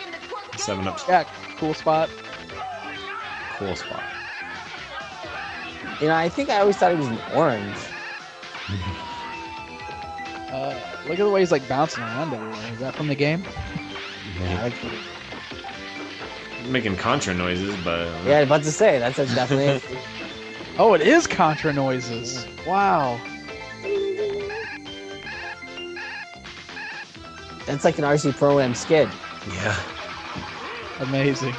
Speaker 4: 7-Up.
Speaker 2: Yeah, cool spot.
Speaker 4: Cool spot.
Speaker 3: You know, I think I always thought he was an orange.
Speaker 2: Look at the way he's like bouncing around everywhere. Is that from the game?
Speaker 4: Yeah. Making Contra noises, but...
Speaker 3: Yeah, I was about to say, that's definitely it.
Speaker 2: Oh, it is Contra noises. Wow.
Speaker 3: That's like an RC Pro-Am skid.
Speaker 4: Yeah.
Speaker 2: Amazing.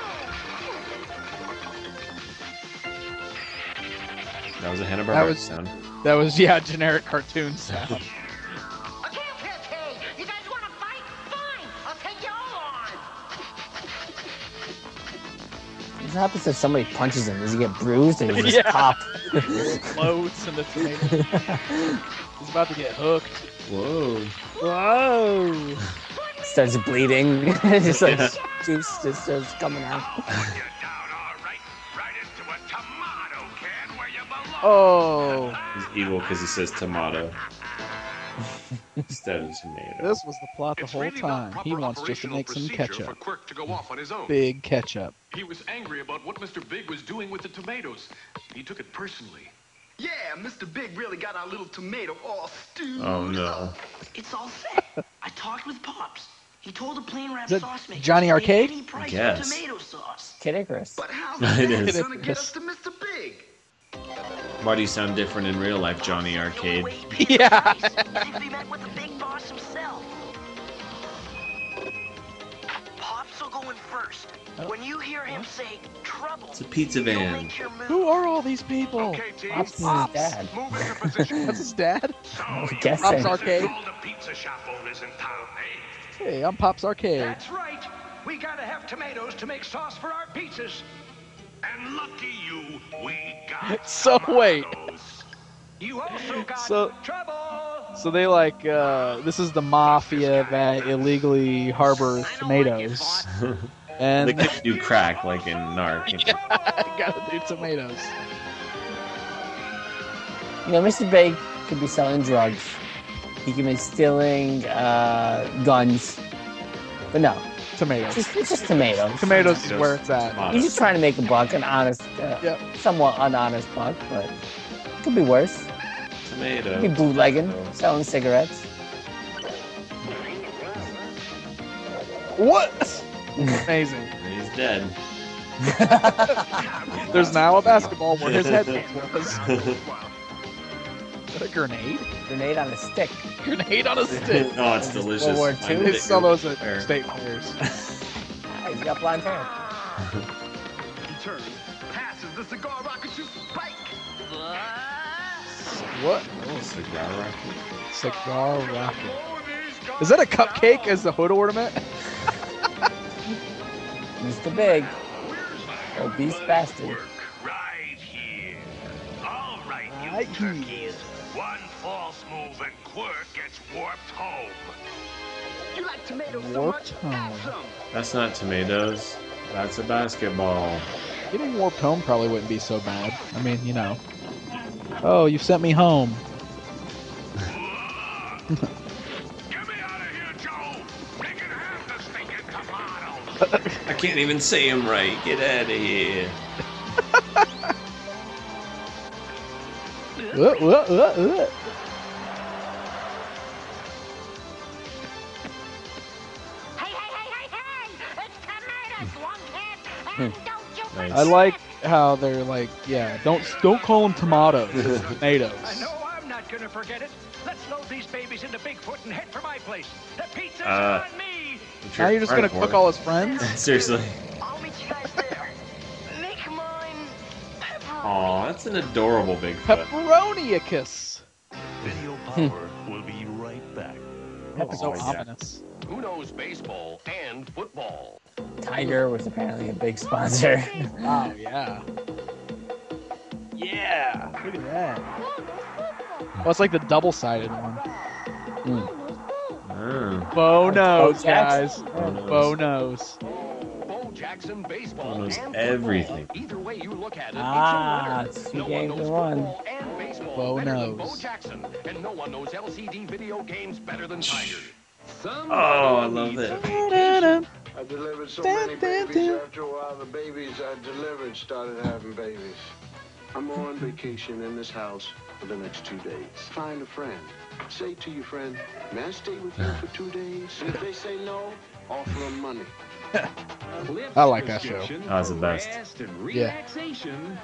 Speaker 4: That was a Hanna-Barbera sound.
Speaker 2: That was, yeah, generic cartoon sound.
Speaker 12: Okay. You guys want to fight? Fine. I'll take you all on.
Speaker 3: What happens if somebody punches him? Does he get bruised or does he just pop?
Speaker 2: Explodes in the tomato. He's about to get hooked.
Speaker 4: Whoa.
Speaker 2: Whoa.
Speaker 3: Starts bleeding. Just like juice just starts coming out.
Speaker 2: Oh.
Speaker 4: He's evil because he says tomato instead of tomato.
Speaker 2: This was the plot the whole time. He wants just to make some ketchup. Big ketchup.
Speaker 13: He was angry about what Mr. Big was doing with the tomatoes. He took it personally.
Speaker 14: Yeah, Mr. Big really got our little tomato all stewed.
Speaker 4: Oh no.
Speaker 6: It's all set. I talked with Pops. He told the plain wrap
Speaker 2: Is that
Speaker 6: sauce maker
Speaker 2: Johnny Arcade?
Speaker 6: any price
Speaker 4: Yes.
Speaker 6: for tomato sauce.
Speaker 3: Kid Icarus.
Speaker 14: But how's
Speaker 4: It
Speaker 14: that
Speaker 4: is.
Speaker 14: gonna get us to Mr. Big?
Speaker 4: Why do you sound different in real life, Johnny Arcade?
Speaker 2: Yeah.
Speaker 6: He met with the big boss himself. Pops will go in first. When you hear him say trouble,
Speaker 4: It's a pizza van.
Speaker 2: Who are all these people?
Speaker 3: Pops is his dad.
Speaker 2: That's his dad?
Speaker 3: I'm guessing.
Speaker 2: Pops Arcade.
Speaker 7: All the pizza shop owners in town, eh?
Speaker 2: Hey, I'm Pops Arcade.
Speaker 8: That's right. We gotta have tomatoes to make sauce for our pizzas.
Speaker 7: And lucky you, we got
Speaker 2: So wait.
Speaker 8: You also got trouble.
Speaker 2: So they like, this is the mafia that illegally harbors tomatoes. And
Speaker 4: They could do crack like in Narc.
Speaker 2: yeah, gotta do tomatoes.
Speaker 3: You know, Mr. Big could be selling drugs. He could be stealing guns. But no.
Speaker 2: Tomatoes.
Speaker 3: It's just tomatoes.
Speaker 2: Tomatoes is where it's at.
Speaker 3: He's just trying to make a buck, an honest, somewhat unhonest buck, but it could be worse.
Speaker 4: Tomato.
Speaker 3: Could be bootlegging, selling cigarettes.
Speaker 2: What? Amazing.
Speaker 4: He's dead.
Speaker 2: There's now a basketball where his head was. Is that a grenade?
Speaker 3: Grenade on a stick.
Speaker 2: Grenade on a stick.
Speaker 4: Oh, it's delicious.
Speaker 3: World War II.
Speaker 2: They sell those at state fairs.
Speaker 3: He's got blonde hair.
Speaker 14: He turns, passes the cigar rocket to Spike.
Speaker 2: What?
Speaker 4: Oh, cigar rocket.
Speaker 2: Cigar rocket. Is that a cupcake as the hood ornament?
Speaker 3: Mr. Big. Obese bastard.
Speaker 7: Right here. All right, you
Speaker 2: Right here.
Speaker 7: turkeys. One false move and Quirk gets warped home.
Speaker 14: You like tomatoes so
Speaker 2: Warped
Speaker 14: much?
Speaker 2: home.
Speaker 14: Have some.
Speaker 4: That's not tomatoes. That's a basketball.
Speaker 2: Getting warped home probably wouldn't be so bad. I mean, you know. Oh, you sent me home.
Speaker 7: Get me out of here, Joe! They can have the stinking tomatoes!
Speaker 4: I can't even say them right. Get out of here.
Speaker 2: I like how they're like, yeah, don't call them tomatoes, it's tomatoes.
Speaker 8: I know I'm not gonna forget it. Let's load these babies into Bigfoot and head for my place. The pizza's on me.
Speaker 2: Now you're just gonna cook all his friends?
Speaker 4: Seriously.
Speaker 6: I'll meet you guys there. Make mine pepperoni.
Speaker 4: Aw, that's an adorable Bigfoot.
Speaker 2: Pepperoniacus.
Speaker 7: Video Power will be right back.
Speaker 2: That's so ominous.
Speaker 13: Who knows baseball and football?
Speaker 3: Tiger was apparently a big sponsor.
Speaker 2: Wow, yeah. Yeah, look at that. Oh, it's like the double-sided one. Bo knows, guys. Bo knows.
Speaker 13: Bo Jackson baseball
Speaker 4: Bo knows
Speaker 13: and
Speaker 4: everything.
Speaker 13: football. Either way you look at it,
Speaker 3: It's
Speaker 13: it's a
Speaker 3: 2
Speaker 13: winner.
Speaker 3: games
Speaker 13: No
Speaker 3: in
Speaker 13: one
Speaker 3: one.
Speaker 13: knows football and baseball
Speaker 2: Bo
Speaker 13: better than
Speaker 2: knows.
Speaker 13: Bo Jackson, and no one knows LCD video games better than Tiger.
Speaker 4: Oh, I love it.
Speaker 15: I delivered so many babies. After a while, the babies I delivered started having babies. I'm on vacation in this house for the next 2 days. Find a friend. Say to your friend, may I stay with you for 2 days? And if they say no, offer them money.
Speaker 2: I like that show.
Speaker 4: That was the best.
Speaker 13: Rest and
Speaker 2: Yeah.
Speaker 13: relaxation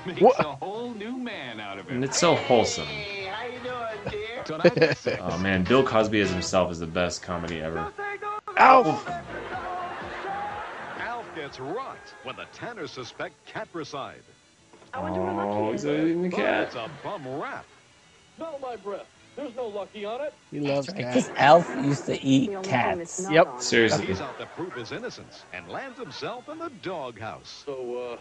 Speaker 13: makes
Speaker 2: What?
Speaker 13: a whole new man out of it.
Speaker 4: And it's so wholesome.
Speaker 15: How you doing, dear?
Speaker 13: Tonight at 6.
Speaker 4: Oh man, Bill Cosby as himself is the best comedy ever.
Speaker 2: Alf!
Speaker 13: Alf gets rocked when the Tanners suspect catricide.
Speaker 4: Oh, he's eating the
Speaker 13: But
Speaker 4: cat.
Speaker 13: it's a bum rap.
Speaker 10: Smell my breath. There's no lucky on it.
Speaker 2: He loves
Speaker 3: Because
Speaker 2: cats.
Speaker 3: Elf used to eat cats.
Speaker 2: Yep.
Speaker 4: Seriously.
Speaker 13: He's out to prove his innocence and lands himself in the doghouse.
Speaker 15: So,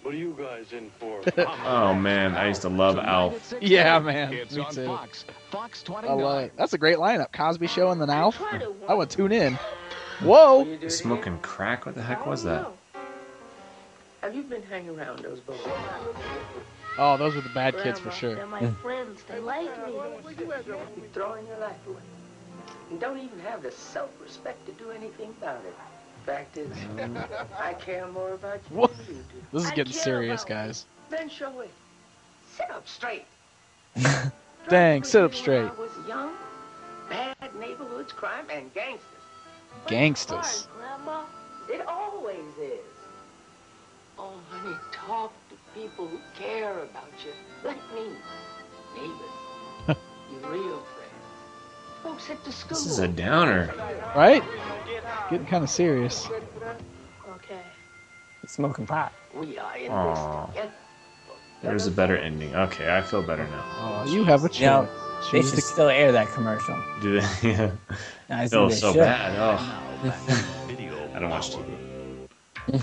Speaker 15: what are you guys in for?
Speaker 4: Oh man, I used to love Alf.
Speaker 2: Yeah, man.
Speaker 13: It's
Speaker 2: Me
Speaker 13: on
Speaker 2: too.
Speaker 13: Fox. Fox
Speaker 2: I
Speaker 13: 29.
Speaker 2: love it. That's a great lineup. Cosby Show and then Alf. I would tune in. Whoa!
Speaker 4: Smoking crack? What the heck was that?
Speaker 16: Have you been hanging around those boys?
Speaker 2: Oh, those were the bad kids for sure.
Speaker 16: They're my friends. They like me. You're throwing your life away. You don't even have the self-respect to do anything about it. Fact is, I care more about you
Speaker 2: What?
Speaker 16: than you do.
Speaker 2: This is
Speaker 16: I
Speaker 2: getting
Speaker 16: care
Speaker 2: serious,
Speaker 16: about you.
Speaker 2: guys.
Speaker 16: Then show it. Sit up straight.
Speaker 2: Dang, sit up
Speaker 16: When
Speaker 2: straight.
Speaker 16: I was young, bad neighborhoods, crime, and gangsters.
Speaker 2: Gangsters.
Speaker 16: Grandma, it always is. Oh, honey, talk to people who care about you, like me. Neighbors. Your real friends. Folks at the school.
Speaker 4: This is a downer.
Speaker 2: Right? Getting kind of serious.
Speaker 16: Okay.
Speaker 3: Smoking pot.
Speaker 16: We are in
Speaker 4: Aw.
Speaker 16: this together.
Speaker 4: There's a better ending. Okay, I feel better now.
Speaker 2: Oh, you have a
Speaker 3: You know,
Speaker 2: choice.
Speaker 3: they
Speaker 2: Choose
Speaker 3: should
Speaker 2: the-
Speaker 3: still air that commercial.
Speaker 4: Do they? Yeah.
Speaker 3: I
Speaker 4: I
Speaker 3: think
Speaker 4: feel
Speaker 3: they
Speaker 4: so
Speaker 3: should.
Speaker 4: bad. Oh. I don't watch TV.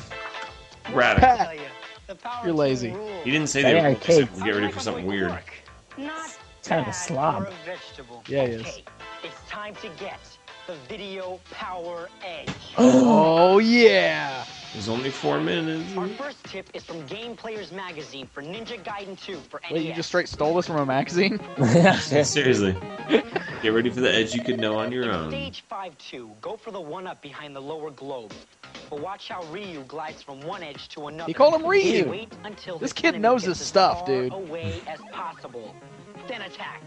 Speaker 4: Radical.
Speaker 2: Pat, you're lazy.
Speaker 4: You didn't say
Speaker 3: They
Speaker 4: they
Speaker 3: are
Speaker 4: were
Speaker 3: cake.
Speaker 4: get ready for something weird.
Speaker 6: Not
Speaker 3: It's kind of a
Speaker 6: bad
Speaker 3: slob.
Speaker 6: for a vegetable.
Speaker 2: Yeah, he is.
Speaker 6: Okay, it's time to get the Video Power Edge.
Speaker 2: Oh, yeah.
Speaker 4: There's only 4 minutes.
Speaker 6: Our first tip is from Game Players Magazine for Ninja Gaiden 2 for NES.
Speaker 2: Wait, you just straight stole this from a magazine?
Speaker 4: Seriously. Get ready for the edge you could know on your own.
Speaker 6: Stage 5-2, go for the one-up behind the lower globe. But watch how Ryu glides from one edge to another.
Speaker 2: He called him Ryu.
Speaker 6: Wait until
Speaker 2: this kid knows his stuff, dude.
Speaker 6: Away as possible. Then attack.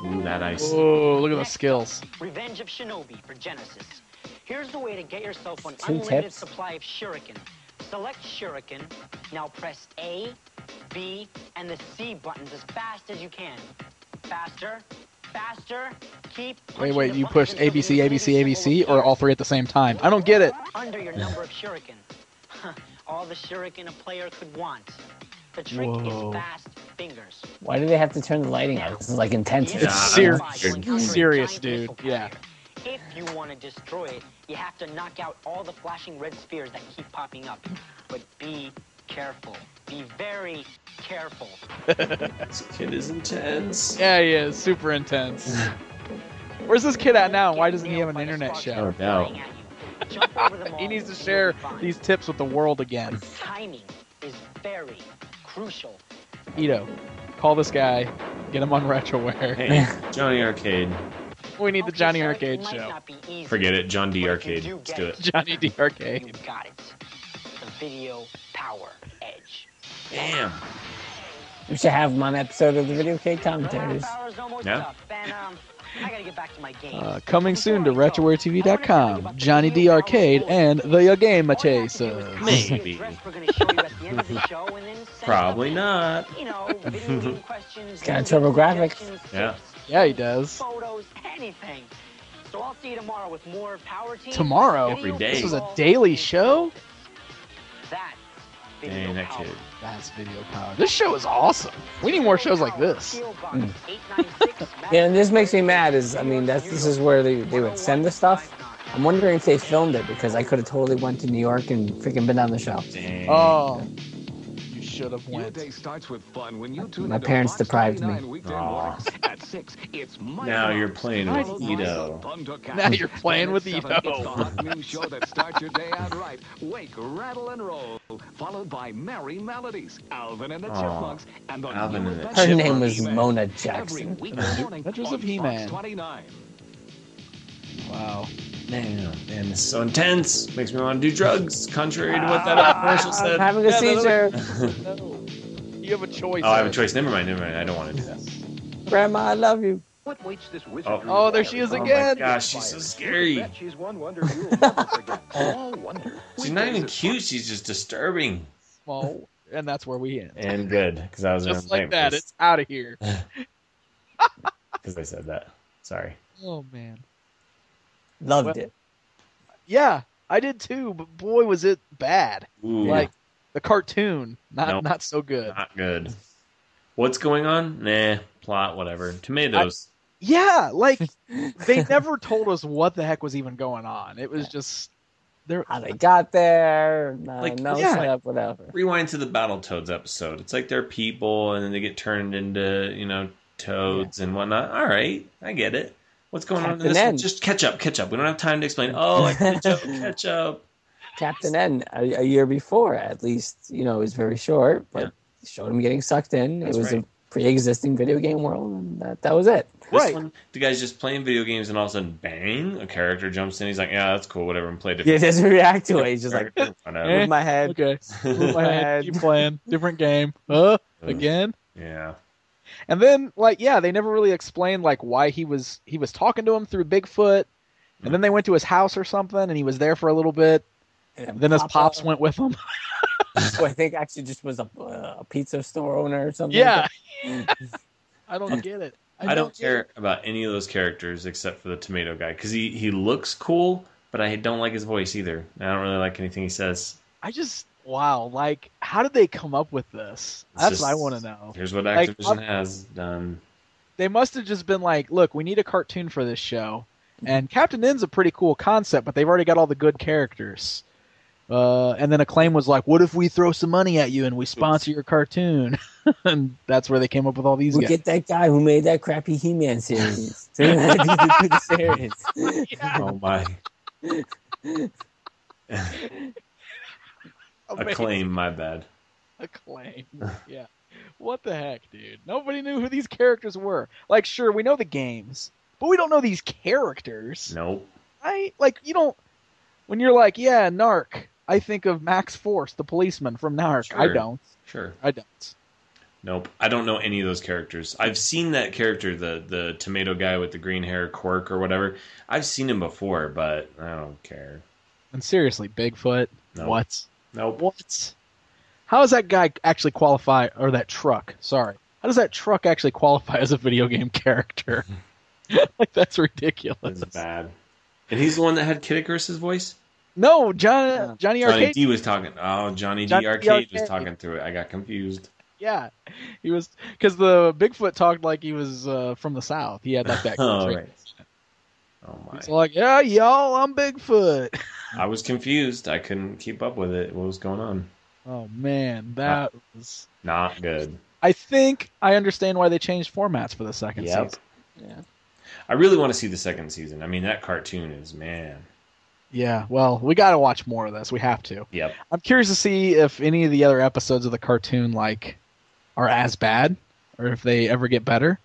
Speaker 4: Ooh, that ice.
Speaker 2: Oh, look at those skills.
Speaker 6: Revenge of Shinobi for Genesis. Here's the way to get yourself an
Speaker 3: 2
Speaker 6: unlimited
Speaker 3: tips.
Speaker 6: supply of shuriken. Select shuriken. Now press A, B, and the C buttons as fast as you can. Faster, faster, keep punching
Speaker 2: Wait,
Speaker 6: the
Speaker 2: you
Speaker 6: buttons
Speaker 2: push
Speaker 6: until
Speaker 2: ABC,
Speaker 6: the
Speaker 2: ABC,
Speaker 6: infinity symbol
Speaker 2: ABC, or all 3 at the same time? I don't get it.
Speaker 6: under your number of shuriken. All the shuriken a player could want. The trick
Speaker 2: Whoa.
Speaker 6: is fast fingers.
Speaker 3: Why do they have to turn the lighting out? This is like intense.
Speaker 2: It's serious, dude. Yeah.
Speaker 6: If you want to destroy it, you have to knock out all the flashing red spheres that keep popping up. But be careful. Be very careful.
Speaker 4: This kid is intense.
Speaker 2: Yeah, he is. Super intense. Where's this kid at now? Why doesn't he have an internet show?
Speaker 4: No.
Speaker 2: He needs to share these tips with the world again.
Speaker 6: Timing is very crucial.
Speaker 2: Ito, call this guy. Get him on RetroWare.
Speaker 4: Hey, Johnny Arcade.
Speaker 2: We need the Johnny Arcade show.
Speaker 4: Forget it, John D. Arcade. Let's do it.
Speaker 2: Johnny D. Arcade.
Speaker 6: You got it. The Video Power Edge.
Speaker 4: Damn.
Speaker 3: We should have him on an episode of the Videocade Commentaries.
Speaker 4: Yeah.
Speaker 6: I gotta get back to my game.
Speaker 2: Coming soon to RetroWareTV.com, Johnny D. Arcade, and the Game Chasers.
Speaker 4: Maybe. Probably not.
Speaker 3: It's got TurboGrafx.
Speaker 4: Yeah.
Speaker 2: Yeah, he does.
Speaker 6: Photos, anything. So I'll see you tomorrow with more Power Team.
Speaker 2: Tomorrow?
Speaker 4: Every day.
Speaker 2: This is a daily show?
Speaker 4: Dang, that kid.
Speaker 2: That's Video Power. This show is awesome. We need more shows like this.
Speaker 3: Yeah, and this makes me mad. This is where they would send the stuff. I'm wondering if they filmed it because I could have totally went to New York and freaking been on the show.
Speaker 4: Dang.
Speaker 2: Oh, you should have went.
Speaker 13: Day starts with fun when you tune
Speaker 3: My
Speaker 13: into
Speaker 3: parents
Speaker 13: Fox
Speaker 3: deprived
Speaker 13: 29
Speaker 3: me.
Speaker 13: weekday mornings at 6. It's
Speaker 4: Now you're playing with Ito.
Speaker 2: Now you're playing with Ito.
Speaker 13: It's the hot news show that starts your day out right. Wake, rattle, and roll. Followed by Merry Melodies, Alvin and the Chipmunks, and the
Speaker 4: Alvin
Speaker 13: new
Speaker 4: and the
Speaker 13: adventures
Speaker 3: Her
Speaker 13: of
Speaker 3: name was
Speaker 13: He-Man.
Speaker 3: Mona
Speaker 13: Every
Speaker 3: Jackson.
Speaker 13: weekday morning
Speaker 2: Adventures
Speaker 13: on
Speaker 2: of He-Man.
Speaker 13: Fox 29.
Speaker 2: Wow.
Speaker 4: Man, this is so intense. Makes me want to do drugs, contrary to what that commercial said.
Speaker 3: I'm having a seizure.
Speaker 2: No. You have a choice.
Speaker 4: Oh, I have a choice. Never mind. I don't want to do that.
Speaker 3: Grandma, I love you.
Speaker 11: What waits this
Speaker 4: Oh.
Speaker 11: wizard?
Speaker 2: Oh, there she is
Speaker 4: Oh
Speaker 2: again.
Speaker 4: my gosh, she's so scary.
Speaker 11: She's one wonder you'll never forget. All wonder.
Speaker 4: She's not even cute. She's just disturbing.
Speaker 2: Well, and that's where we end.
Speaker 4: And good, because I was
Speaker 2: Just like that, it's out of here.
Speaker 4: Because I said that. Sorry.
Speaker 2: Oh, man.
Speaker 3: Loved it.
Speaker 2: Yeah, I did too, but boy, was it bad.
Speaker 4: Ooh.
Speaker 2: Like, the cartoon,
Speaker 4: Nope.
Speaker 2: not so good.
Speaker 4: Not good. What's going on? Nah, plot, whatever. Tomatoes.
Speaker 2: Yeah, like, they never told us what the heck was even going on. It was just...
Speaker 3: How they got there,
Speaker 4: Like,
Speaker 3: no
Speaker 4: yeah.
Speaker 3: setup, whatever.
Speaker 4: Rewind to the Battletoads episode. It's like they're people, and then they get turned into, toads and whatnot. All right, I get it. What's going on in
Speaker 3: Captain
Speaker 4: this?
Speaker 3: N.
Speaker 4: Just catch up. We don't have time to explain. Oh, like, catch up.
Speaker 3: Captain N, a year before, at least, it was very short, but showed him getting sucked in.
Speaker 4: That's
Speaker 3: it was
Speaker 4: right.
Speaker 3: a pre-existing video game world, and that was it.
Speaker 4: This one, the guy's just playing video games, and all of a sudden, bang, a character jumps in. He's like, yeah, that's cool, whatever, and play
Speaker 3: Yeah,
Speaker 4: different.
Speaker 3: he doesn't react to it. He's just like,
Speaker 4: whatever.
Speaker 3: move my head.
Speaker 2: Okay, move my head, keep playing, different game. Again?
Speaker 4: Yeah.
Speaker 2: And then, they never really explained, why he was talking to him through Bigfoot, and then they went to his house or something, and he was there for a little bit, and then his pops went with him.
Speaker 3: Who I think actually just was a pizza store owner or something.
Speaker 2: Yeah.
Speaker 3: Like that.
Speaker 2: I don't get it.
Speaker 4: I don't care about any of those characters except for the tomato guy, because he looks cool, but I don't like his voice either. I don't really like anything he says.
Speaker 2: Wow, how did they come up with this? That's what I want to know.
Speaker 4: Here's what Activision has done.
Speaker 2: They must have just been like, look, we need a cartoon for this show. And Captain N's a pretty cool concept, but they've already got all the good characters. And then Acclaim was like, what if we throw some money at you and we sponsor your cartoon? And that's where they came up with all these guys.
Speaker 3: Get that guy who made that crappy He-Man series. Do the series.
Speaker 4: Oh, my. Acclaim, my bad.
Speaker 2: Acclaim. Yeah. What the heck, dude? Nobody knew who these characters were. Like, sure, we know the games, but we don't know these characters.
Speaker 4: Nope.
Speaker 2: Like, you don't... When you're like, yeah, Narc, I think of Max Force, the policeman from Narc.
Speaker 4: Sure.
Speaker 2: I don't.
Speaker 4: Sure.
Speaker 2: I don't.
Speaker 4: Nope. I don't know any of those characters. I've seen that character, the tomato guy with the green hair, Quirk or whatever. I've seen him before, but I don't care.
Speaker 2: And seriously, Bigfoot?
Speaker 4: Nope.
Speaker 2: What?
Speaker 4: Nope.
Speaker 2: What? How does that guy actually qualify, or that truck, sorry. How does that truck actually qualify as a video game character? Like, that's ridiculous.
Speaker 4: That's bad. And he's the one that had Kid Icarus's voice?
Speaker 2: No, Johnny Arcade.
Speaker 4: D was talking. Oh, Johnny D. Arcade was talking through it. I got confused.
Speaker 2: Yeah, he was, because the Bigfoot talked like he was from the South. He had like that.
Speaker 4: Right. Oh my!
Speaker 2: He's like, yeah, y'all, I'm Bigfoot.
Speaker 4: I was confused. I couldn't keep up with it. What was going on?
Speaker 2: Oh man, that was
Speaker 4: not good.
Speaker 2: I think I understand why they changed formats for the second season.
Speaker 3: Yeah.
Speaker 4: I really want to see the second season. I mean, that cartoon is, man.
Speaker 2: Yeah, well, we got to watch more of this. We have to.
Speaker 4: Yep.
Speaker 2: I'm curious to see if any of the other episodes of the cartoon are as bad, or if they ever get better.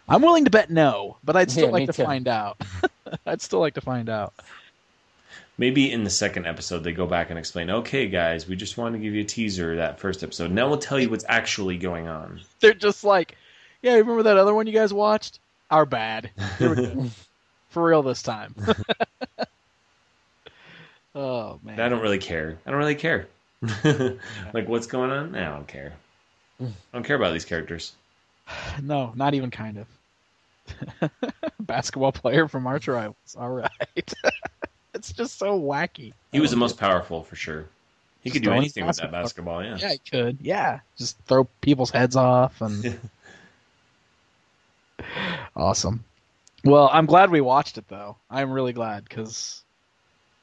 Speaker 2: I'm willing to bet no, but I'd still like to find out. I'd still like to find out.
Speaker 4: Maybe in the second episode they go back and explain, okay, guys, we just wanted to give you a teaser of that first episode. Now we'll tell you what's actually going on.
Speaker 2: They're just like, yeah, remember that other one you guys watched? Our bad. Here we go. For real this time. Oh, man.
Speaker 4: I don't really care. Like, what's going on? I don't care. I don't care about these characters.
Speaker 2: No, not even kind of. Basketball player from Arch Rivals. All right. It's just so wacky.
Speaker 4: He was the most powerful, for sure. He could do anything with that basketball, yeah.
Speaker 2: Yeah, he could. Yeah. Just throw people's heads off. And awesome. Well, I'm glad we watched it, though. I'm really glad, because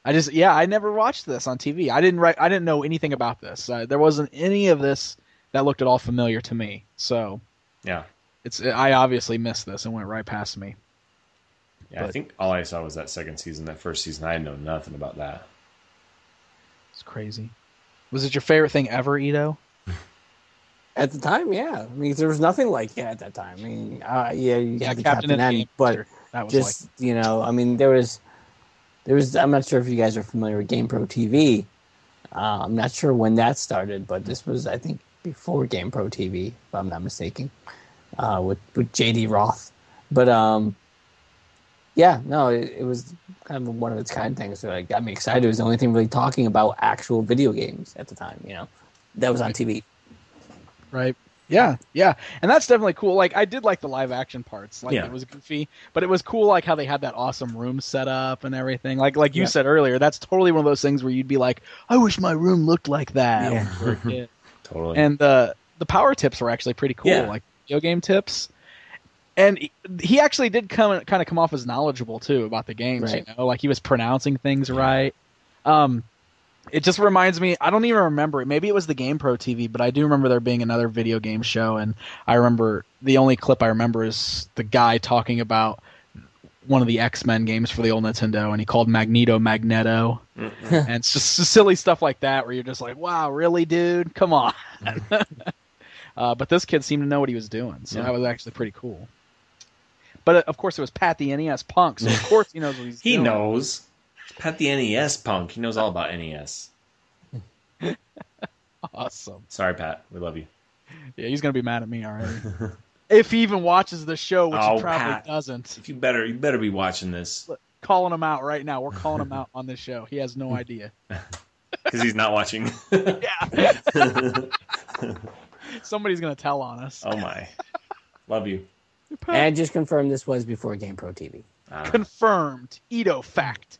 Speaker 2: I never watched this on TV. I didn't know anything about this. There wasn't any of this that looked at all familiar to me. So,
Speaker 4: yeah,
Speaker 2: I obviously missed this and went right past me.
Speaker 4: Yeah, but I think all I saw was that second season. That first season, I know nothing about that.
Speaker 2: It's crazy. Was it your favorite thing ever, Ito?
Speaker 3: At the time, yeah. I mean, there was nothing like it at that time. I mean, you had the
Speaker 2: Captain
Speaker 3: N, but
Speaker 2: that was
Speaker 3: just I mean, there was. I'm not sure if you guys are familiar with GamePro TV. I'm not sure when that started, but this was, I think, before GamePro TV, if I'm not mistaken, with JD Roth. But it was kind of one of its kind things that got me excited. It was the only thing really talking about actual video games at the time. That was on TV.
Speaker 2: Right. Yeah, yeah, and that's definitely cool. Like, I did like the live action parts. Like,
Speaker 4: yeah.
Speaker 2: It was goofy, but it was cool. Like how they had that awesome room set up and everything. Like you said earlier, that's totally one of those things where you'd be like, I wish my room looked like that.
Speaker 3: Yeah.
Speaker 4: Totally.
Speaker 2: And the power tips were actually pretty cool.
Speaker 4: Yeah.
Speaker 2: Like video game tips. And he actually did kind of come off as knowledgeable too about the games.
Speaker 3: Right.
Speaker 2: Like he was pronouncing things right. It just reminds me, I don't even remember it. Maybe it was the GamePro TV, but I do remember there being another video game show, and I remember the only clip I remember is the guy talking about one of the X-Men games for the old Nintendo, and he called Magneto. And it's just silly stuff like that where you're just like, wow, really, dude? Come on. But this kid seemed to know what he was doing, so that was actually pretty cool. But, of course, it was Pat the NES punk, so of course he knows what he's doing.
Speaker 4: He knows. Pat the NES punk. He knows all about NES.
Speaker 2: Awesome.
Speaker 4: Sorry, Pat. We love you.
Speaker 2: Yeah, he's going to be mad at me already. If he even watches the show, which he probably
Speaker 4: Pat,
Speaker 2: doesn't.
Speaker 4: You better be watching this.
Speaker 2: Calling him out right now. We're calling him out on this show. He has no idea.
Speaker 4: Because he's not watching.
Speaker 2: Yeah. Somebody's going to tell on us.
Speaker 4: Oh, my. Love you.
Speaker 3: And just confirm this was before GamePro TV.
Speaker 2: Confirmed. Ito fact.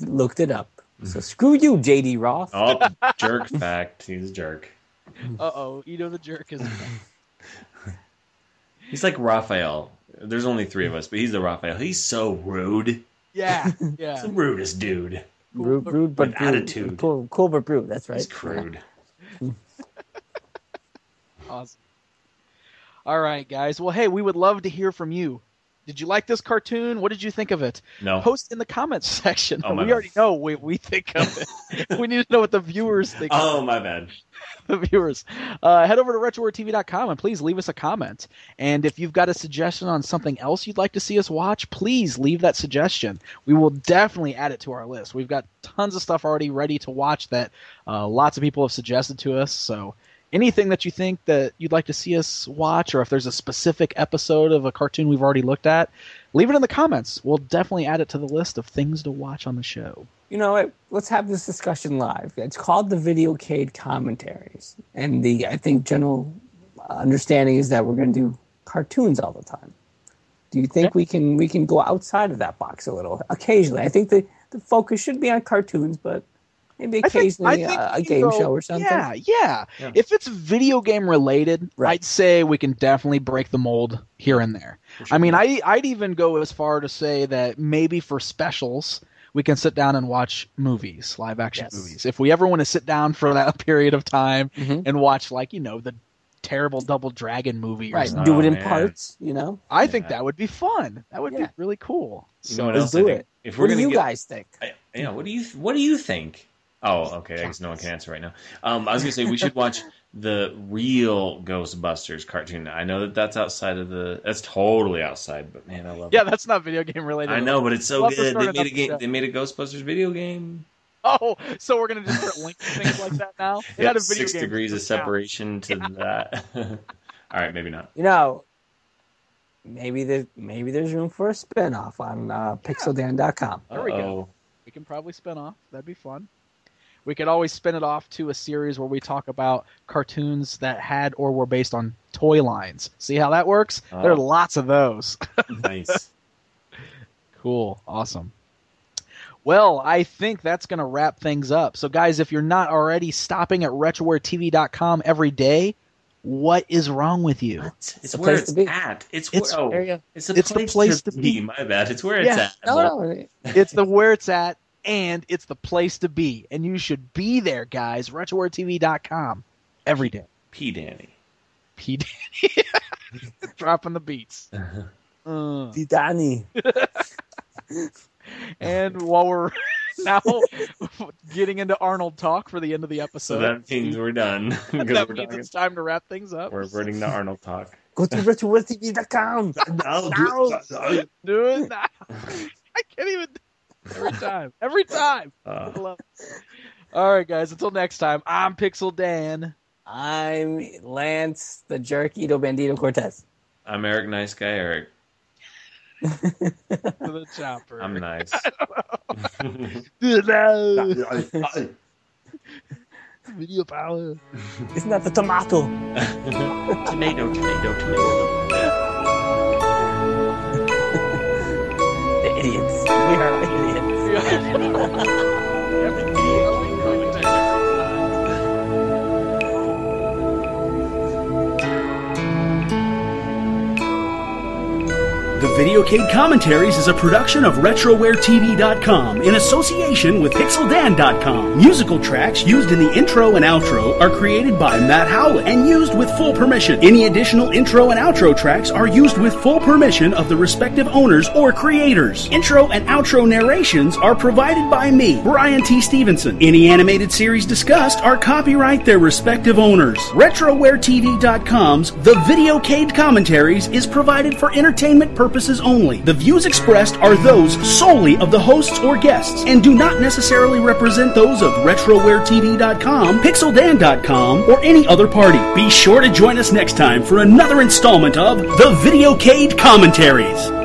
Speaker 3: Looked it up. So screw you, JD Roth.
Speaker 4: Oh, jerk fact. He's a jerk.
Speaker 2: Uh-oh. Ito the jerk is...
Speaker 4: He's like Raphael. There's only three of us, but he's the Raphael. He's so rude.
Speaker 2: Yeah.
Speaker 4: He's the rudest dude.
Speaker 3: Rude but
Speaker 4: with attitude.
Speaker 3: Cool but rude. That's right.
Speaker 4: He's crude.
Speaker 2: Awesome. All right, guys. Well, hey, we would love to hear from you. Did you like this cartoon? What did you think of it?
Speaker 4: No.
Speaker 2: Post in the comments section.
Speaker 4: Oh,
Speaker 2: we already know what we think of it. We need to know what the viewers think of it.
Speaker 4: Oh, my bad.
Speaker 2: The viewers. Head over to RetroWareTV.com and please leave us a comment. And if you've got a suggestion on something else you'd like to see us watch, please leave that suggestion. We will definitely add it to our list. We've got tons of stuff already ready to watch that lots of people have suggested to us. So anything that you think that you'd like to see us watch, or if there's a specific episode of a cartoon we've already looked at, leave it in the comments. We'll definitely add it to the list of things to watch on the show.
Speaker 3: You know what? Let's have this discussion live. It's called the Videocade Commentaries. And I think general understanding is that we're going to do cartoons all the time. Do you think we can go outside of that box a little occasionally? I think the focus should be on cartoons, but maybe occasionally a game show or something.
Speaker 2: Yeah. If it's video game related, I'd say we can definitely break the mold here and there. Sure. I mean, I'd even go as far to say that maybe for specials, we can sit down and watch movies, live action movies. If we ever want to sit down for that period of time and watch, like, the terrible Double Dragon movie or something.
Speaker 3: Do it in parts,
Speaker 2: I think that would be fun. That would be really cool.
Speaker 4: So
Speaker 3: let's do it.
Speaker 4: If
Speaker 3: what do you guys think?
Speaker 4: What do you think? Oh, okay. I guess no one can answer right now. I was going to say we should watch the real Ghostbusters cartoon. I know that's outside of that's totally outside, but man, I love it.
Speaker 2: Yeah, that's not video game related.
Speaker 4: I know, but it's so good. They made a Ghostbusters video game.
Speaker 2: Oh, so we're going to just start linking things like that now?
Speaker 4: Yeah, 6 degrees of separation to that. All right, maybe not.
Speaker 3: Maybe there's room for a spinoff on pixeldan.com.
Speaker 2: There we go. We can probably spin off. That'd be fun. We could always spin it off to a series where we talk about cartoons that had or were based on toy lines. See how that works? There are lots of those.
Speaker 4: Nice.
Speaker 2: Cool. Awesome. Well, I think that's going to wrap things up. So, guys, if you're not already stopping at RetroWareTV.com every day, what is wrong with you?
Speaker 4: It's where it's at. It's the place to be. My bad. It's where it's at.
Speaker 3: No.
Speaker 2: It's where it's at. And it's the place to be. And you should be there, guys. RetroWareTV.com every day.
Speaker 4: P. Danny.
Speaker 2: Dropping the beats.
Speaker 3: P. Danny.
Speaker 2: And while we're now getting into Arnold talk for the end of the episode.
Speaker 4: So that means we're done.
Speaker 2: That means it's time to wrap things up.
Speaker 4: We're burning the Arnold talk.
Speaker 3: Go to RetroWareTV.com.
Speaker 2: Do it now. I can't even... Every time. All right, guys. Until next time, I'm Pixel Dan.
Speaker 3: I'm Lance, the Jerkito Bandito Cortez.
Speaker 4: I'm Eric, nice guy Eric.
Speaker 2: The chopper.
Speaker 4: I'm nice.
Speaker 2: Video power.
Speaker 3: Isn't that the tomato?
Speaker 4: Tomato.
Speaker 3: The idiots. We are idiots.
Speaker 1: The Videocade Commentaries is a production of RetroWareTV.com in association with PixelDan.com. Musical tracks used in the intro and outro are created by Matt Howlett and used with full permission. Any additional intro and outro tracks are used with full permission of the respective owners or creators. Intro and outro narrations are provided by me, Brian T. Stevenson. Any animated series discussed are copyright their respective owners. RetroWareTV.com's The Videocade Commentaries is provided for entertainment purposes only. The views expressed are those solely of the hosts or guests and do not necessarily represent those of RetroWareTV.com, PixelDan.com, or any other party. Be sure to join us next time for another installment of The Videocade Commentaries.